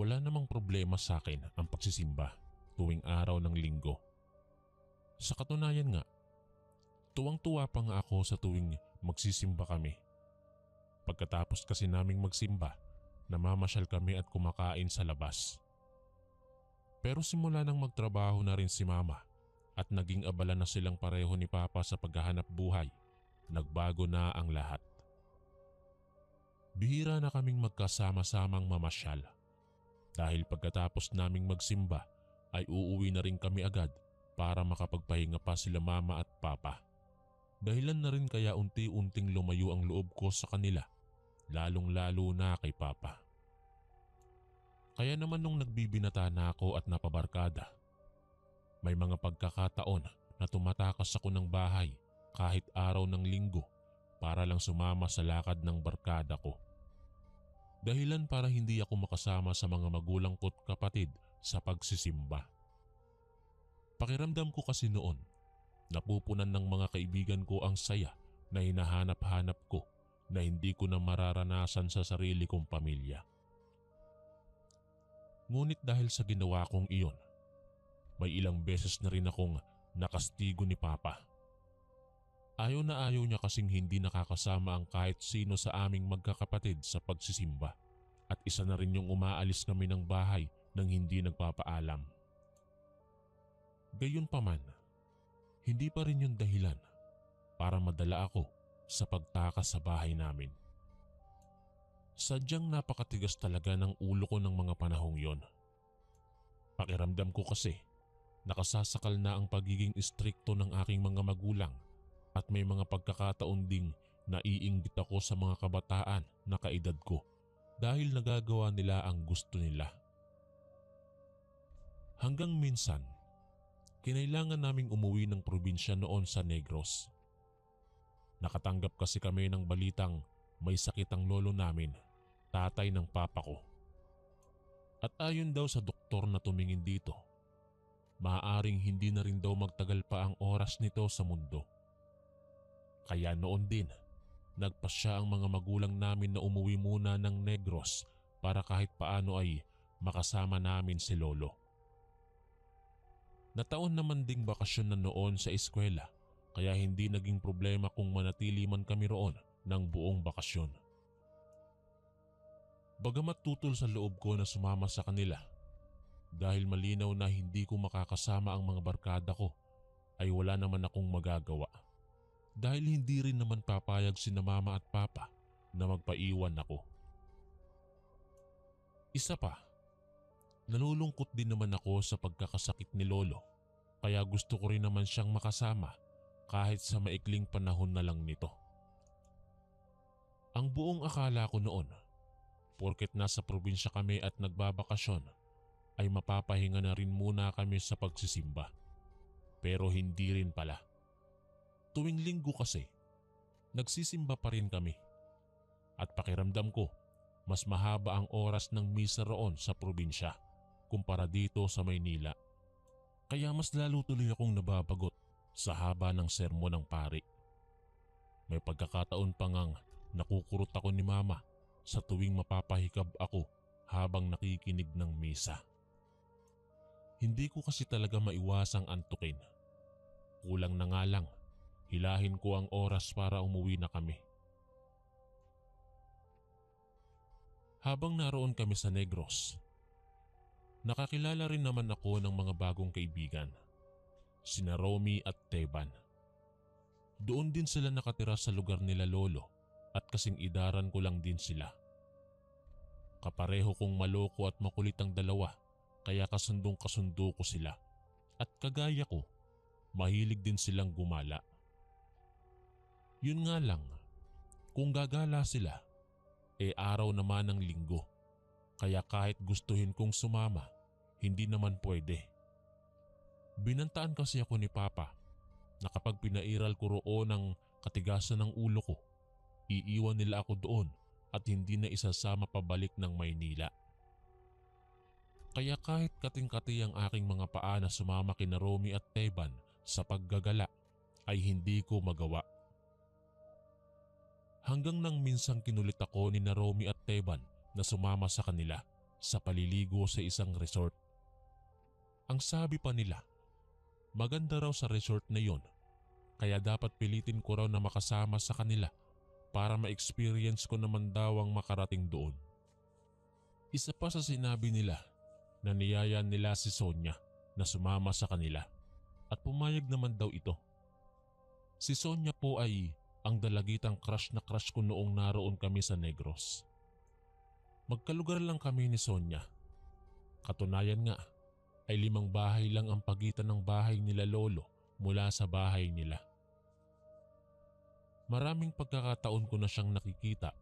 wala namang problema sa akin ang pagsisimba tuwing araw ng linggo. Sa katunayan nga, tuwang-tuwa pa nga ako sa tuwing magsisimba kami. Pagkatapos kasi naming magsimba, namamasyal kami at kumakain sa labas. Pero simula nang magtrabaho na rin si Mama at naging abala na silang pareho ni Papa sa paghahanap buhay, nagbago na ang lahat. Bihira na kaming magkasama-samang mamasyal dahil pagkatapos naming magsimba ay uuwi na rin kami agad para makapagpahinga pa sila Mama at Papa. Dahilan na rin kaya unti-unting lumayo ang loob ko sa kanila lalong-lalo na kay Papa. Kaya naman nung nagbibinata na ako at napabarkada, may mga pagkakataon na tumatakas ako ng bahay kahit araw ng linggo para lang sumama sa lakad ng barkada ko. Dahilan para hindi ako makasama sa mga magulang ko't kapatid sa pagsisimba. Pakiramdam ko kasi noon, napupunan ng mga kaibigan ko ang saya na hinahanap-hanap ko na hindi ko na mararanasan sa sarili kong pamilya. Ngunit dahil sa ginawa kong iyon, may ilang beses na rin akong nakastigo ni Papa. Ayaw na ayaw niya kasing hindi nakakasama ang kahit sino sa aming magkakapatid sa pagsisimba at isa na rin yung umaalis kami ng bahay nang hindi nagpapaalam. Gayunpaman, hindi pa rin yung dahilan para madala ako sa pagtakas sa bahay namin. Sadyang napakatigas talaga ng ulo ko ng mga panahong yon. Pakiramdam ko kasi nakasasakal na ang pagiging istrikto ng aking mga magulang at may mga pagkakataon ding naiinggit ako sa mga kabataan na kaedad ko dahil nagagawa nila ang gusto nila. Hanggang minsan, kinailangan naming umuwi ng probinsya noon sa Negros. Nakatanggap kasi kami ng balitang may sakit ang lolo namin, tatay ng papa ko. At ayon daw sa doktor na tumingin dito, maaaring hindi na rin daw magtagal pa ang oras nito sa mundo. Kaya noon din, nagpasya ang mga magulang namin na umuwi muna ng Negros para kahit paano ay makasama namin si lolo. Nataon naman ding bakasyon na noon sa eskwela kaya hindi naging problema kung manatili man kami roon ng buong bakasyon. Bagamat tutol sa loob ko na sumama sa kanila dahil malinaw na hindi ko makakasama ang mga barkada ko ay wala naman akong magagawa. Dahil hindi rin naman papayag sina mama at papa na magpaiwan ako. Isa pa, nalulungkot din naman ako sa pagkakasakit ni lolo kaya gusto ko rin naman siyang makasama kahit sa maikling panahon na lang nito. Ang buong akala ko noon, porket nasa probinsya kami at nagbabakasyon, ay mapapahinga na rin muna kami sa pagsisimba. Pero hindi rin pala. Tuwing linggo kasi, nagsisimba pa rin kami. At pakiramdam ko, mas mahaba ang oras ng misa roon sa probinsya kumpara dito sa Maynila. Kaya mas lalo tuloy akong nababagot sa haba ng sermon ng pari. May pagkakataon pa ngang nakukurot ako ni mama sa tuwing mapapahikab ako habang nakikinig ng misa. Hindi ko kasi talaga maiwasang antukin. Kulang na nga lang, hilahin ko ang oras para umuwi na kami. Habang naroon kami sa Negros, nakakilala rin naman ako ng mga bagong kaibigan, sina Romy at Teban. Doon din sila nakatira sa lugar nila lolo at kasing idaran ko lang din sila. Kapareho kong maloko at makulit ang dalawa kaya kasundong-kasundo ko sila at kagaya ko, mahilig din silang gumala. Yun nga lang, kung gagala sila, araw naman ng linggo. Kaya kahit gustuhin kong sumama, hindi naman pwede. Binantaan kasi ako ni Papa na kapag pinairal ko roon ang katigasan ng ulo ko, iiwan nila ako doon at hindi na isasama pabalik ng Maynila. Kaya kahit kating-kati ang aking mga paa na sumama kina Romy at Teban sa paggagala, ay hindi ko magawa. Hanggang nang minsang kinulit ako ni na Romy at Teban na sumama sa kanila sa paliligo sa isang resort. Ang sabi pa nila, maganda raw sa resort na yon, kaya dapat pilitin ko raw na makasama sa kanila para ma-experience ko naman daw ang makarating doon. Isa pa sa sinabi nila na niyaya nila si Sonia na sumama sa kanila at pumayag naman daw ito. Si Sonia po ay ang dalagitang crush na crush ko noong naroon kami sa Negros. Magkalugar lang kami ni Sonia. Katunayan nga ay 5 bahay lang ang pagitan ng bahay nila lolo mula sa bahay nila. Maraming pagkakataon ko na siyang nakikita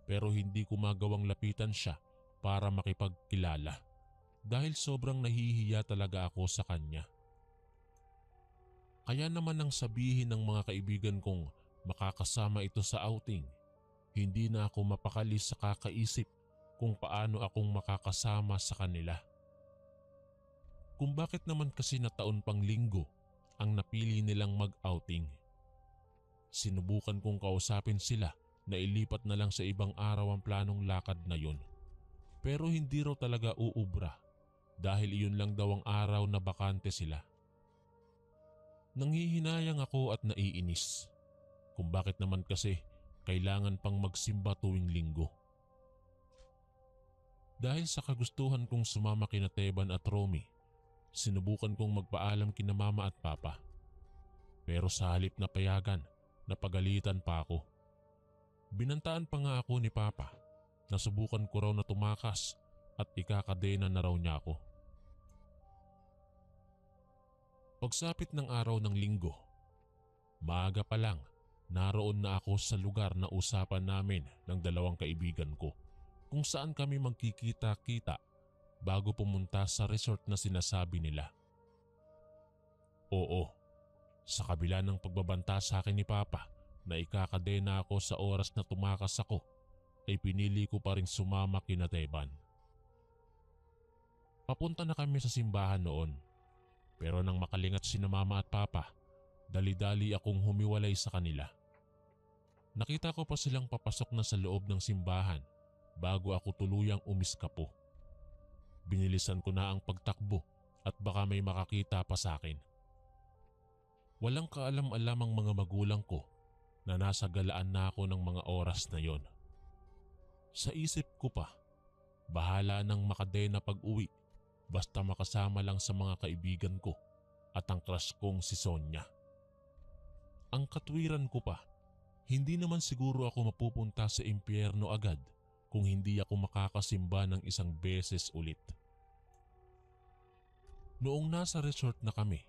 pero hindi ko magawang lapitan siya para makipagkilala dahil sobrang nahihiya talaga ako sa kanya. Kaya naman nang sabihin ng mga kaibigan kong makakasama ito sa outing, hindi na ako mapakali sa kakaisip kung paano akong makakasama sa kanila. Kung bakit naman kasi na taon pang linggo ang napili nilang mag-outing. Sinubukan kong kausapin sila na ilipat na lang sa ibang araw ang planong lakad na yun. Pero hindi raw talaga uubra dahil iyon lang daw ang araw na bakante sila. Nanghihinayang ako at naiinis kung bakit naman kasi kailangan pang magsimba tuwing linggo. Dahil sa kagustuhan kong sumama kina Teban at Romy, sinubukan kong magpaalam kina Mama at Papa. Pero sa halip na payagan, napagalitan pa ako. Binantaan pa nga ako ni Papa na subukan ko raw na tumakas at ikakadena na raw niya ako. Pagsapit ng araw ng linggo, maaga pa lang naroon na ako sa lugar na usapan namin ng dalawang kaibigan ko kung saan kami magkikita-kita bago pumunta sa resort na sinasabi nila. Oo, sa kabila ng pagbabanta sa akin ni Papa na ikakadena ako sa oras na tumakas ako, ay pinili ko pa rin sumama kina Teban. Papunta na kami sa simbahan noon, pero nang makalingat sina Mama at Papa, dali-dali akong humiwalay sa kanila. Nakita ko pa silang papasok na sa loob ng simbahan bago ako tuluyang umiskapo. Binilisan ko na ang pagtakbo at baka may makakita pa sa akin. Walang kaalam-alam ang mga magulang ko na nasa galaan na ako ng mga oras na yon. Sa isip ko pa, bahala nang makadena pag-uwi basta makasama lang sa mga kaibigan ko at ang crush kong si Sonia. Ang katwiran ko pa, hindi naman siguro ako mapupunta sa impyerno agad kung hindi ako makakasimba ng isang beses ulit. Noong nasa resort na kami,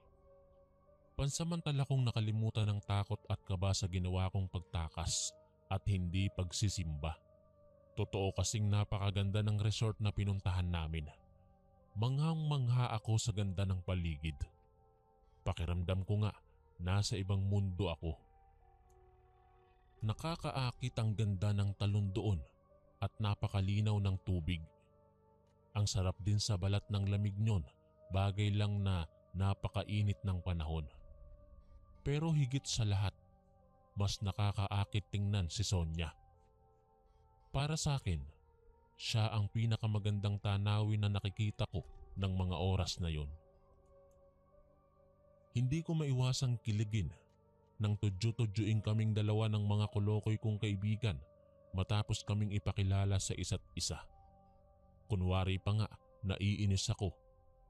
pansamantala kong nakalimutan ng takot at kaba sa ginawa kong pagtakas at hindi pagsisimba. Totoo kasing napakaganda ng resort na pinuntahan namin. Manghang-mangha ako sa ganda ng paligid. Pakiramdam ko nga nasa ibang mundo ako. Nakakaakit ang ganda ng talon doon at napakalinaw ng tubig. Ang sarap din sa balat ng lamig nyon, bagay lang na napakainit ng panahon. Pero higit sa lahat, mas nakakaakit tingnan si Sonia. Para sa akin, siya ang pinakamagandang tanawin na nakikita ko ng mga oras na yon. Hindi ko maiwasang kiligin nang tudyo-tudyoing kaming dalawa ng mga kolokoy kong kaibigan matapos kaming ipakilala sa isa't isa. Kunwari pa nga naiinis ako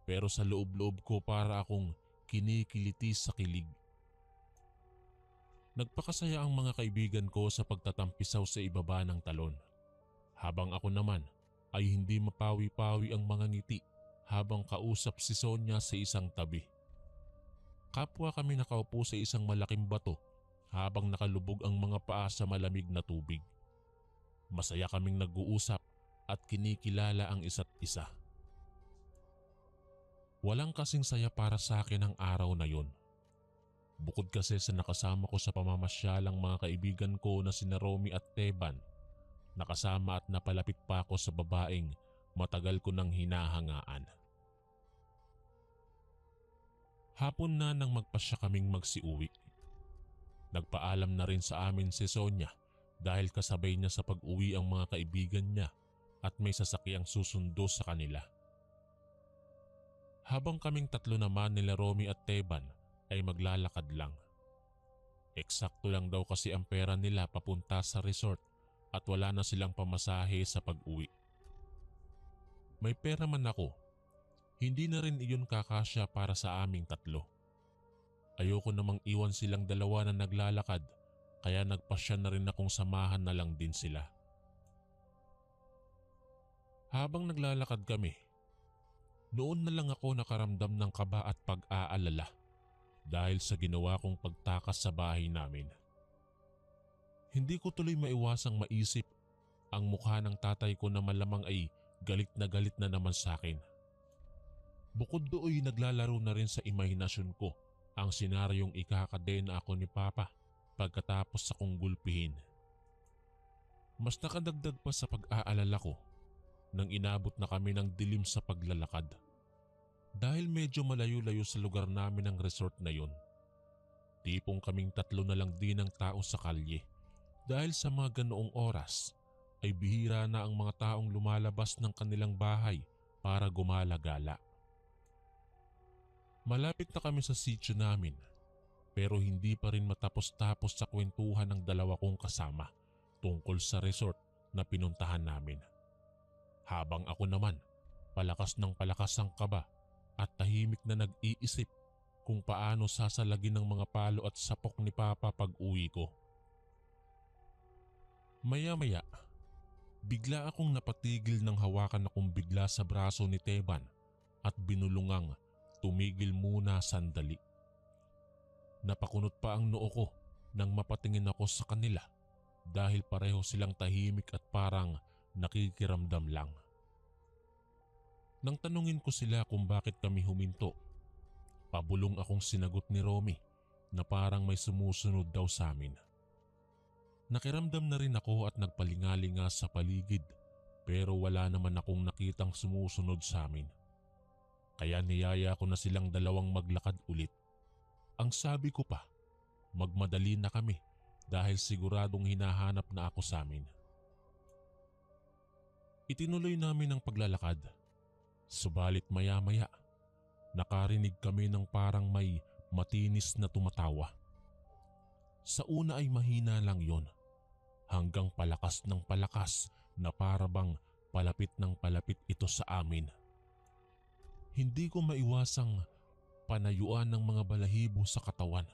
pero sa loob-loob ko para akong kinikiliti sa kilig. Nagpakasaya ang mga kaibigan ko sa pagtatampisaw sa ibaba ng talon. Habang ako naman ay hindi mapawi-pawi ang mga ngiti habang kausap si Sonia sa isang tabi. Kapwa kami nakaupo sa isang malaking bato habang nakalubog ang mga paa sa malamig na tubig. Masaya kaming nag-uusap at kinikilala ang isa't isa. Walang kasing saya para sa akin ang araw na yon. Bukod kasi sa nakasama ko sa pamamasyalang mga kaibigan ko na sina Romy at Teban, nakasama at napalapit pa ako sa babaeng matagal ko nang hinahangaan. Hapon na nang magpasya kaming magsiuwi. Nagpaalam na rin sa amin si Sonia dahil kasabay niya sa pag-uwi ang mga kaibigan niya at may sasakyang susundo sa kanila. Habang kaming tatlo naman nila Romy at Teban ay maglalakad lang. Eksakto lang daw kasi ang pera nila papunta sa resort at wala na silang pamasahe sa pag-uwi. May pera man ako, hindi na rin iyon kakasya para sa aming tatlo. Ayoko namang iwan silang dalawa na naglalakad kaya nagpasya na rin akong samahan na lang din sila. Habang naglalakad kami, noon na lang ako nakaramdam ng kaba at pag-aalala dahil sa ginawa kong pagtakas sa bahay namin. Hindi ko tuloy maiwasang maisip Ang mukha ng tatay ko na malamang ay galit na naman sa akin. Bukod doon naglalaro na rin sa imahinasyon ko ang senaryong ikakadena ako ni Papa pagkatapos sa kong gulpihin. Mas nakadagdag pa sa pag-aalala ko nang inabot na kami ng dilim sa paglalakad. Dahil medyo malayo-layo sa lugar namin ang resort na yon. Tipong kaming tatlo na lang din ang tao sa kalye dahil sa mga ganoong oras ay bihira na ang mga taong lumalabas ng kanilang bahay para gumala-gala. Malapit na kami sa sitio namin pero hindi pa rin matapos-tapos sa kwentuhan ng dalawa kong kasama tungkol sa resort na pinuntahan namin. Habang ako naman palakas ng palakas ang kaba at tahimik na nag-iisip kung paano sasalagin ng mga palo at sapok ni Papa pag uwi ko. Maya-maya, bigla akong napatigil ng hawakan akong bigla sa braso ni Teban at binulungang tumigil muna sandali. Napakunot pa ang noo ko nang mapatingin ako sa kanila dahil pareho silang tahimik at parang nakikiramdam lang. Nang tanungin ko sila kung bakit kami huminto, pabulong akong sinagot ni Romy na parang may sumusunod daw sa amin. Nakiramdam na rin ako at nagpalingalinga sa paligid pero wala naman akong nakitang sumusunod sa amin. Kaya niyaya ko na silang dalawang maglakad ulit. Ang sabi ko pa, magmadali na kami dahil siguradong hinahanap na ako sa amin. Itinuloy namin ang paglalakad. Subalit maya-maya, nakarinig kami ng parang may matinis na tumatawa. Sa una ay mahina lang yon, hanggang palakas ng palakas na parabang palapit ng palapit ito sa amin. Hindi ko maiwasang panayuan ng mga balahibo sa katawan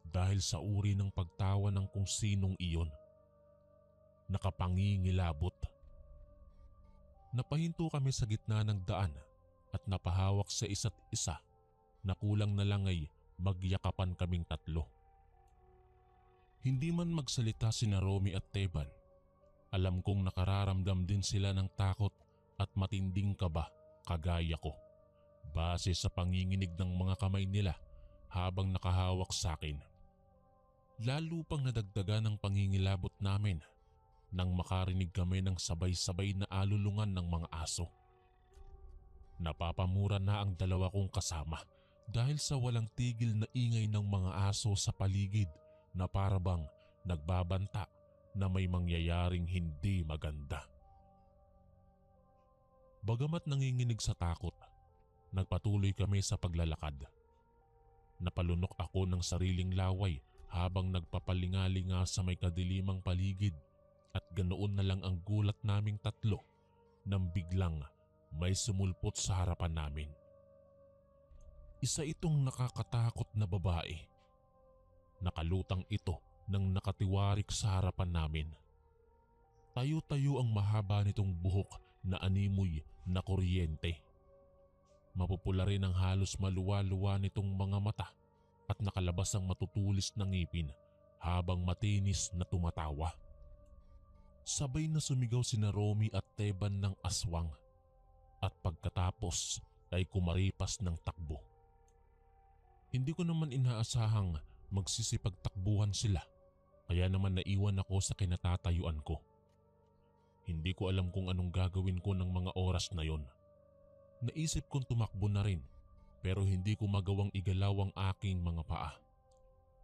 dahil sa uri ng pagtawa ng kung sinong iyon. Nakapangingilabot. Napahinto kami sa gitna ng daan at napahawak sa isa't isa na kulang na lang ay magyakapan kaming tatlo. Hindi man magsalita sina Romy at Teban, alam kong nakararamdam din sila ng takot at matinding kaba kagaya ko base sa panginginig ng mga kamay nila habang nakahawak sa akin. Lalo pang nadagdagan ang pangingilabot namin nang makarinig kami ng sabay-sabay na alulungan ng mga aso. Napapamura na ang dalawa kong kasama dahil sa walang tigil na ingay ng mga aso sa paligid na parabang nagbabanta na may mangyayaring hindi maganda. Bagamat nanginginig sa takot, nagpatuloy kami sa paglalakad. Napalunok ako ng sariling laway habang nagpapalingalinga sa may kadilimang paligid at ganoon na lang ang gulat naming tatlo nang biglang may sumulpot sa harapan namin. Isa itong nakakatakot na babae. Nakalutang ito nang nakatiwarik sa harapan namin. Tayo-tayo ang mahaba nitong buhok na animoy na kuryente. Mapupula rin ang halos maluwa-luwa nitong mga mata at nakalabas ang matutulis na ngipin habang matinis na tumatawa. Sabay na sumigaw sina Romy at Teban ng aswang at pagkatapos ay kumaripas ng takbo. Hindi ko naman inaasahang magsisipagtakbuhan sila kaya naman naiwan ako sa kinatatayuan ko. Hindi ko alam kung anong gagawin ko ng mga oras na yon. Naisip kong tumakbo na rin pero hindi ko magawang igalaw ang aking mga paa.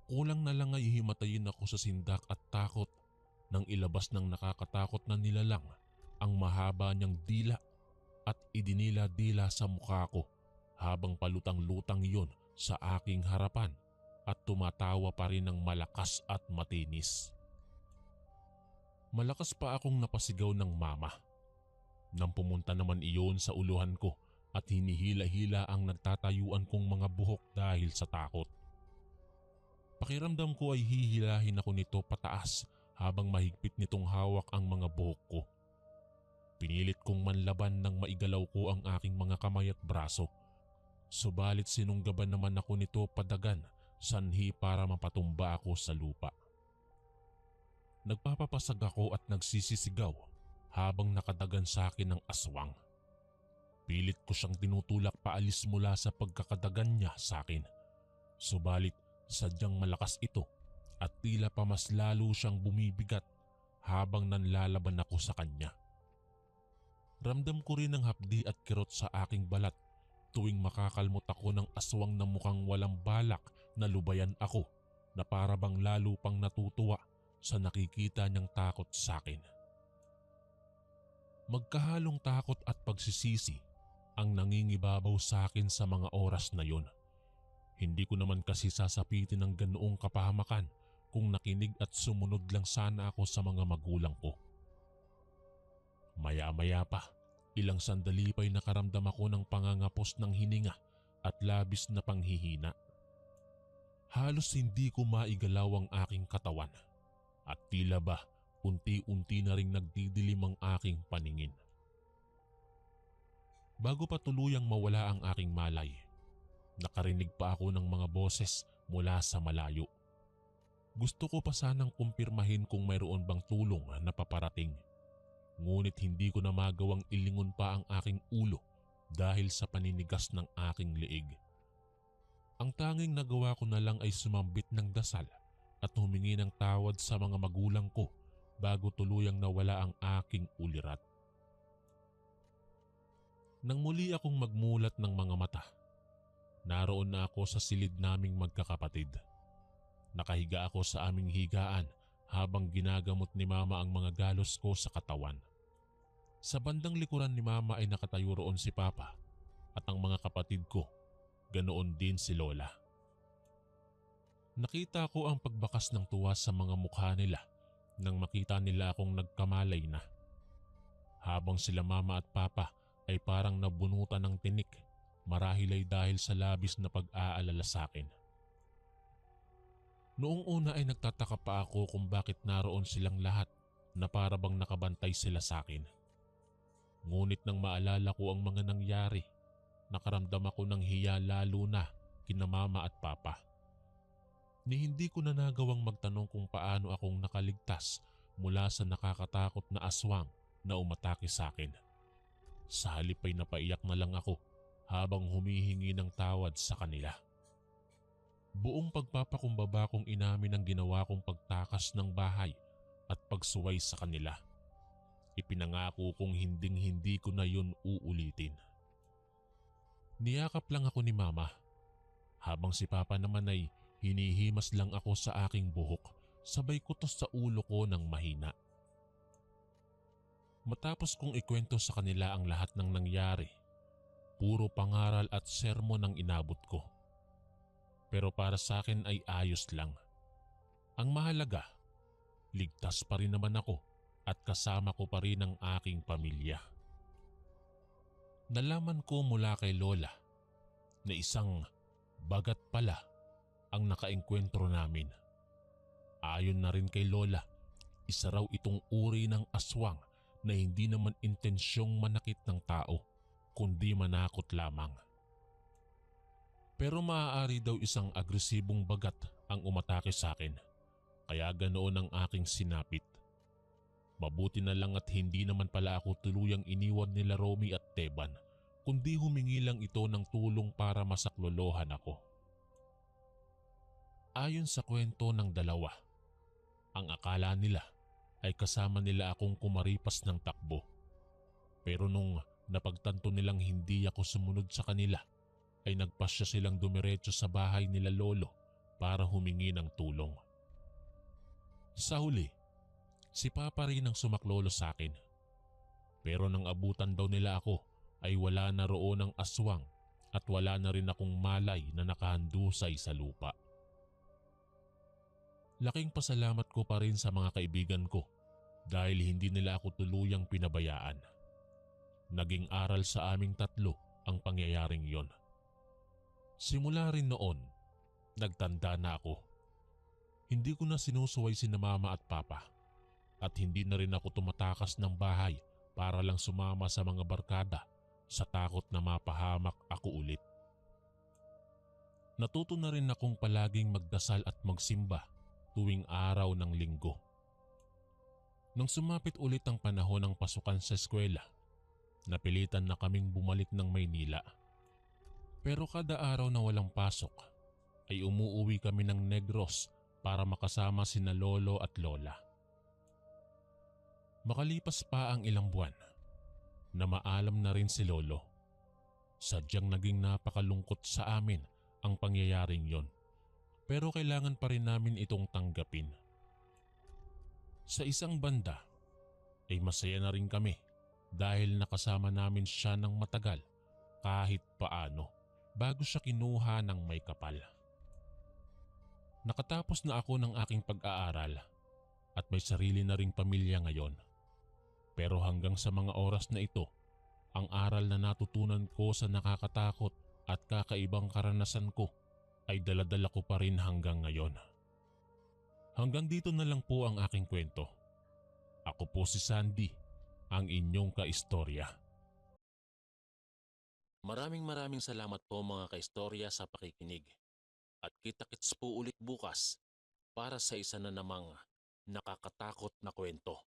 Kulang na lang ay himatayin ako sa sindak at takot nang ilabas ng nakakatakot na nilalang ang mahaba niyang dila at idinila-dila sa mukha ko habang palutang-lutang iyon sa aking harapan at tumatawa pa rin ng malakas at matinis. Malakas pa akong napasigaw ng mama. Nang pumunta naman iyon sa uluhan ko at hinihila-hila ang nagtatayuan kong mga buhok dahil sa takot. Pakiramdam ko ay hihilahin ako nito pataas habang mahigpit nitong hawak ang mga buhok ko. Pinilit kong manlaban nang maigalaw ko ang aking mga kamay at braso. Subalit sinunggaban naman ako nito padagan sanhi para mapatumba ako sa lupa. Nagpapapasag ako at nagsisisigaw habang nakadagan sa akin ng aswang. Pilit ko siyang tinutulak paalis mula sa pagkakadagan niya sa akin. Subalit sadyang malakas ito at tila pa mas lalo siyang bumibigat habang nanlalaban ako sa kanya. Ramdam ko rin ang hapdi at kirot sa aking balat tuwing makakalmot ako ng aswang na mukhang walang balak na lubayan ako, na para bang lalo pang natutuwa sa nakikita niyang takot sa akin. Magkahalong takot at pagsisisi ang nangingibabaw sa akin sa mga oras na yon. Hindi ko naman kasi sasapitin ng ganoong kapahamakan kung nakinig at sumunod lang sana ako sa mga magulang ko. Maya-maya pa, ilang sandali pa'y nakaramdam ako ng pangangapos ng hininga at labis na panghihina. Halos hindi ko maigalaw ang aking katawan at tila ba unti-unti na ring nagdidilim ang aking paningin. Bago pa tuluyang mawala ang aking malay, nakarinig pa ako ng mga boses mula sa malayo. Gusto ko pa sanang kumpirmahin kung mayroon bang tulong na paparating. Ngunit hindi ko na magawang ilingon pa ang aking ulo dahil sa paninigas ng aking liig. Ang tanging nagawa ko na lang ay sumambit ng dasal at humingi ng tawad sa mga magulang ko bago tuluyang nawala ang aking ulirat. Nang muli akong magmulat ng mga mata, naroon na ako sa silid naming magkakapatid. Nakahiga ako sa aming higaan habang ginagamot ni Mama ang mga galos ko sa katawan. Sa bandang likuran ni Mama ay nakatayo roon si Papa at ang mga kapatid ko, ganoon din si Lola. Nakita ko ang pagbakas ng tuwa sa mga mukha nila nang makita nila akong nagkamalay na. Habang sila Mama at Papa ay parang nabunutan ng tinik, marahil ay dahil sa labis na pag-aalala sa akin. Noong una ay nagtataka pa ako kung bakit naroon silang lahat na para bang nakabantay sila sa akin. Ngunit nang maalala ko ang mga nangyari, nakaramdam ako ng hiya lalo na kina Mama at Papa. Ni hindi ko na nagawang magtanong kung paano akong nakaligtas mula sa nakakatakot na aswang na umatake sa akin. Sa halip ay napaiyak na lang ako habang humihingi ng tawad sa kanila. Buong pagpapakumbaba kong inamin ang ginawa kong pagtakas ng bahay at pagsuway sa kanila. Ipinangako kong hinding-hindi ko na yun uulitin. Niyakap lang ako ni Mama, habang si Papa naman ay hinihimas lang ako sa aking buhok, sabay kutos sa ulo ko ng mahina. Matapos kong ikwento sa kanila ang lahat ng nangyari, puro pangaral at sermon ang inabot ko. Pero para sa akin ay ayos lang. Ang mahalaga, ligtas pa rin naman ako at kasama ko pa rin ang aking pamilya. Nalaman ko mula kay Lola na isang bagat pala ang nakaengkwentro namin. Ayon na rin kay Lola, isa raw itong uri ng aswang na hindi naman intensyong manakit ng tao, kundi manakot lamang. Pero maaari daw isang agresibong bagat ang umatake sa akin, kaya ganoon ang aking sinapit. Mabuti na lang at hindi naman pala ako tuluyang iniwan nila Romy at Teban, kundi humingi lang ito ng tulong para masaklolohan ako. Ayon sa kwento ng dalawa, ang akala nila ay kasama nila akong kumaripas ng takbo. Pero nung napagtanto nilang hindi ako sumunod sa kanila, ay nagpasya silang dumiretso sa bahay nila Lolo para humingi ng tulong. Sa huli, si Papa rin ang sumaklolo sa akin. Pero nang abutan daw nila ako ay wala na roon ang aswang at wala na rin akong malay na nakahandusay sa lupa. Laking pasalamat ko pa rin sa mga kaibigan ko dahil hindi nila ako tuluyang pinabayaan. Naging aral sa aming tatlo ang pangyayaring yon. Simula rin noon, nagtanda na ako. Hindi ko na sinusuway sina Mama at Papa at hindi na rin ako tumatakas ng bahay para lang sumama sa mga barkada sa takot na mapahamak ako ulit. Natuto na rin akong palaging magdasal at magsimba tuwing araw ng linggo. Nang sumapit ulit ang panahon ng pasukan sa eskwela, napilitan na kaming bumalik ng Maynila. Pero kada araw na walang pasok ay umuuwi kami ng Negros para makasama sina lolo at lola. Makalipas pa ang ilang buwan, na maalam na rin si lolo. Sadyang naging napakalungkot sa amin ang pangyayaring yon, pero kailangan pa rin namin itong tanggapin. Sa isang banda ay masaya na rin kami dahil nakasama namin siya ng matagal kahit paano bago siya kinuha ng may kapal. Nakatapos na ako ng aking pag-aaral at may sarili na ring pamilya ngayon. Pero hanggang sa mga oras na ito, ang aral na natutunan ko sa nakakatakot at kakaibang karanasan ko ay daladala ko pa rin hanggang ngayon. Hanggang dito na lang po ang aking kwento. Ako po si Sandy, ang inyong kaistorya. Maraming salamat po mga kaistorya sa pakikinig. At kita-kits po ulit bukas para sa isa na namang nakakatakot na kwento.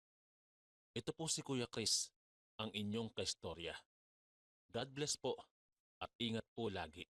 Ito po si Kuya Chris, ang inyong kaistorya. God bless po at ingat po lagi.